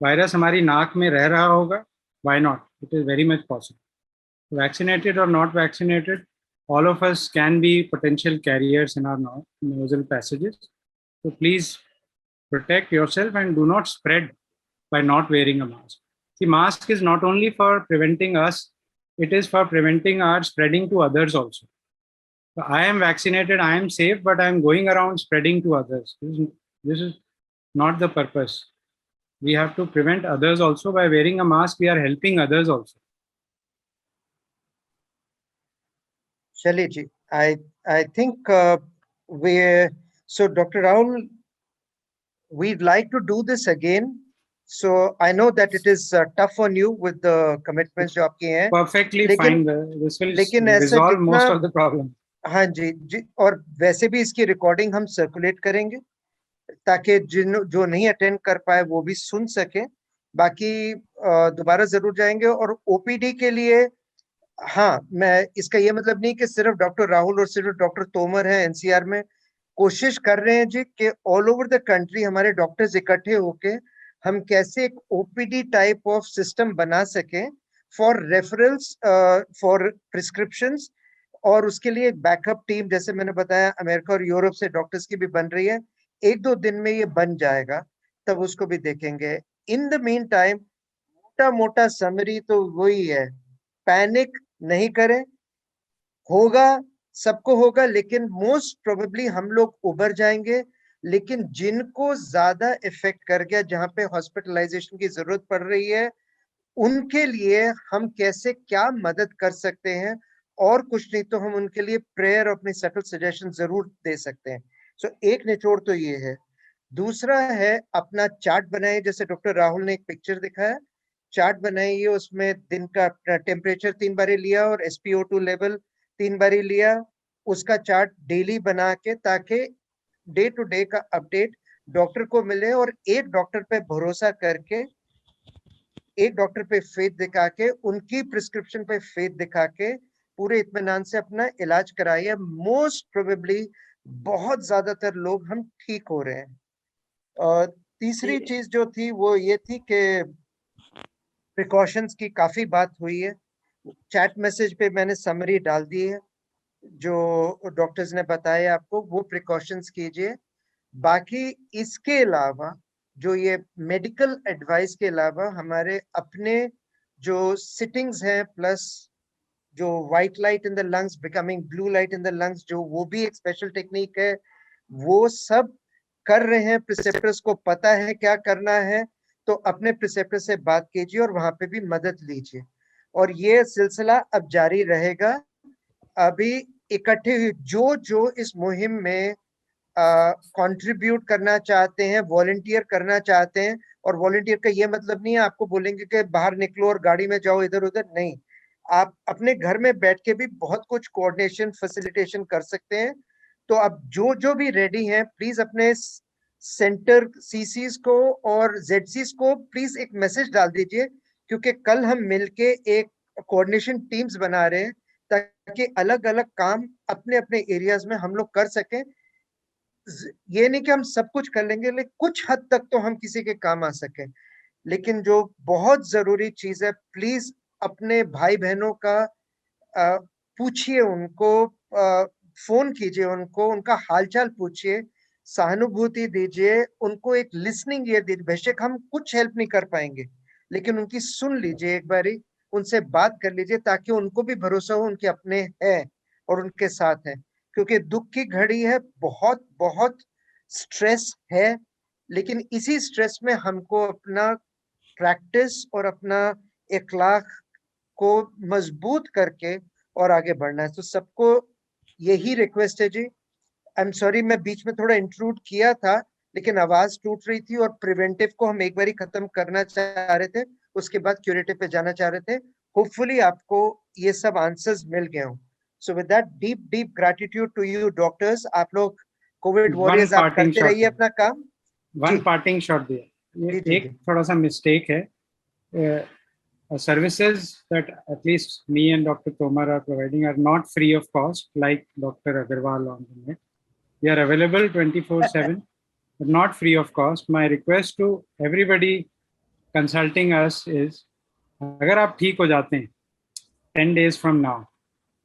वायरस हमारी नाक में रह रहा होगा. Why not? It is very much possible. Vaccinated or not vaccinated, all of us can be potential carriers in our nasal passages. So please protect yourself and do not spread by not wearing a mask. The mask is not only for preventing us, it is for preventing our spreading to others also. So I am vaccinated, I am safe, but I am going around spreading to others. This is not the purpose. We have to prevent others also. By wearing a mask, we are helping others also. Chali ji, I think so Dr. Rahul, we'd like to do this again. So I know that it is tough on you with the commitments जो आपके हैं. Perfectly fine. This will resolve most of the problem. हाँ जी, और वैसे भी इसकी रिकॉर्डिंग हम सर्कुलेट करेंगे ताकि जो नहीं अटेंड कर पाए वो भी सुन सके. बाकी दोबारा जरूर जाएंगे. और ओपीडी के लिए हाँ, मैं इसका ये मतलब नहीं कि सिर्फ डॉक्टर राहुल और सिर्फ डॉक्टर तोमर है एनसीआर में. कोशिश कर रहे हैं जी कि ऑल ओवर द कंट्री हमारे डॉक्टर्स इकट्ठे होके हम कैसे एक ओपीडी टाइप ऑफ सिस्टम बना सके फॉर रेफरल्स, फॉर प्रिस्क्रिप्शंस. और उसके लिए एक बैकअप टीम, जैसे मैंने बताया, अमेरिका और यूरोप से डॉक्टर्स की भी बन रही है. 1-2 दिन में ये बन जाएगा, तब उसको भी देखेंगे. इन द मीन टाइम मोटा समरी तो वही है, पैनिक नहीं करें. होगा, सबको होगा, लेकिन मोस्ट प्रोबेबली हम लोग उबर जाएंगे. लेकिन जिनको ज्यादा इफेक्ट कर गया, जहां पे हॉस्पिटलाइजेशन की जरूरत पड़ रही है, उनके लिए हम कैसे क्या मदद कर सकते हैं, और कुछ नहीं तो हम उनके लिए प्रेयर और अपनी सटल सजेशन जरूर दे सकते हैं. सो एक निचोड़ तो ये है. दूसरा है अपना चार्ट बनाइए, जैसे डॉक्टर राहुल ने एक पिक्चर दिखाया. चार्ट बनाइए, उसमें दिन का टेम्परेचर 3 बार लिया और SpO2 लेवल 3 बार लिया. उसका चार्ट डेली बना के, ताकि डे टू डे का अपडेट डॉक्टर को मिले. और एक डॉक्टर पे भरोसा करके, एक डॉक्टर पे फेथ दिखा के, उनकी प्रिस्क्रिप्शन पे फेथ दिखा के पूरे इत्मीनान से अपना इलाज कराइए. मोस्ट प्रोबेबली बहुत ज्यादातर लोग हम ठीक हो रहे हैं. और तीसरी चीज जो थी वो ये थी कि प्रिकॉशंस की काफी बात हुई है. चैट मैसेज पे मैंने समरी डाल दी है, जो डॉक्टर्स ने बताया आपको, वो प्रिकॉशंस कीजिए. बाकी इसके अलावा, जो ये मेडिकल एडवाइस के अलावा, हमारे अपने जो सिटिंग्स हैं, प्लस जो white light in the lungs becoming blue light in the lungs, जो वो भी एक स्पेशल टेक्निक है, वो सब कर रहे हैं. प्रिसेप्टर्स को पता है क्या करना है, तो अपने प्रिसेप्टर से बात कीजिए और वहां पे भी मदद लीजिए. और ये सिलसिला अब जारी रहेगा. अभी इकट्ठे जो इस मुहिम में कंट्रीब्यूट करना चाहते हैं, वॉलंटियर करना चाहते हैं, और वॉलंटियर का ये मतलब नहीं है आपको बोलेंगे कि बाहर निकलो और गाड़ी में जाओ इधर उधर, नहीं. आप अपने घर में बैठ के भी बहुत कुछ कोऑर्डिनेशन, फैसिलिटेशन कर सकते हैं. तो अब जो भी रेडी हैं, प्लीज अपने सेंटर सीसीज को और जेडसीज को प्लीज एक मैसेज डाल दीजिए, क्योंकि कल हम मिलके एक कोऑर्डिनेशन टीम्स बना रहे हैं, ताकि अलग अलग काम अपने अपने एरियाज में हम लोग कर सकें. ये नहीं कि हम सब कुछ कर लेंगे, लेकिन कुछ हद तक तो हम किसी के काम आ सके. लेकिन जो बहुत जरूरी चीज है, प्लीज अपने भाई बहनों का पूछिए, उनको फोन कीजिए, उनका हालचाल पूछिए, सहानुभूति दीजिए, उनको एक लिसनिंग ईयर दीजिए. बेशक हम कुछ हेल्प नहीं कर पाएंगे, लेकिन उनकी सुन लीजिए, एक बारी उनसे बात कर लीजिए, ताकि उनको भी भरोसा हो उनके अपने हैं और उनके साथ हैं. क्योंकि दुख की घड़ी है, बहुत बहुत स्ट्रेस है, लेकिन इसी स्ट्रेस में हमको अपना प्रैक्टिस और अपना इखलाक को मजबूत करके और आगे बढ़ना है. तो सबको यही रिक्वेस्ट है जी. आई एम सॉरी, मैं बीच में थोड़ा इंट्रूड किया था, लेकिन आवाज टूट रही थी, और प्रिवेंटिव को हम एक बारी खत्म करना चाह रहे थे, उसके बाद क्यूरेटिव पे जाना चाह रहे थे. होपफुली आपको ये सब आंसर्स मिल गए हों. So with that deep gratitude to you doctors. आप लोग कोविड वॉरियर्स, आप करते रहिए अपना काम. वन पार्टिंग शॉट दिया, ये एक थोड़ा सा मिस्टेक है. Services that at least me and Dr. Tomar are providing are not free of cost, like Dr. Agarwal on the net. We are available 24/7, but not free of cost. My request to everybody consulting us is, अगर आप ठीक हो जाते हैं 10 days from now,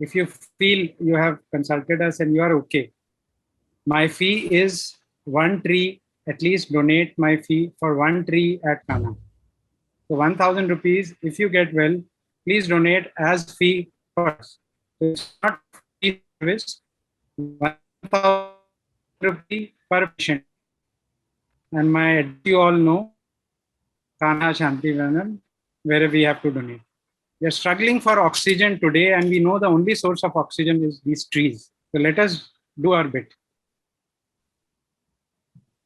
if you feel you have consulted us and you are okay, my fee is 1 tree at least donate my fee for one tree at Kana. So 1,000 rupees, if you get well, please donate as fee for us. So it's not free service, 1,000 rupees per patient. And you all know, Kana Shantivanam, where we have to donate. We are struggling for oxygen today, and we know the only source of oxygen is these trees. So let us do our bit.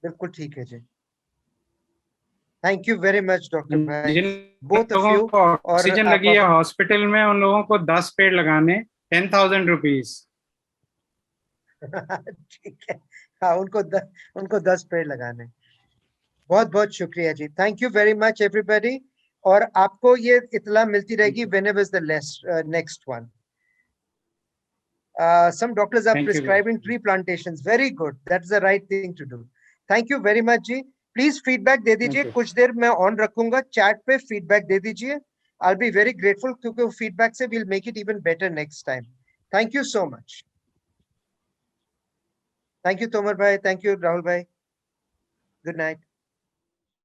बिल्कुल ठीक है जी. Thank you very much, Dr. Bhai. जिन Both of लोगों you. को ऑक्सीजन लगी है हॉस्पिटल में, उन लोगों को 10 पेड़ लगाने, 10,000 रुपीज. ठीक है. हाँ, उनको 10 पेड़ लगाने. बहुत बहुत शुक्रिया जी. Thank you very much everybody. और आपको ये इतला मिलती रहेगी whenever is the next one. Some doctors are prescribing tree plantations. Very good. That's the right thing to do. Thank you very much ji. Please feedback दे दीजिए. कुछ देर मैं on रखूंगा. Chat पे feedback दे दीजिए. I'll be very grateful क्योंकि feedback से we'll make it even better next time. Thank you so much. Thank you Tomar bhai. Thank you Rahul bhai. Good night.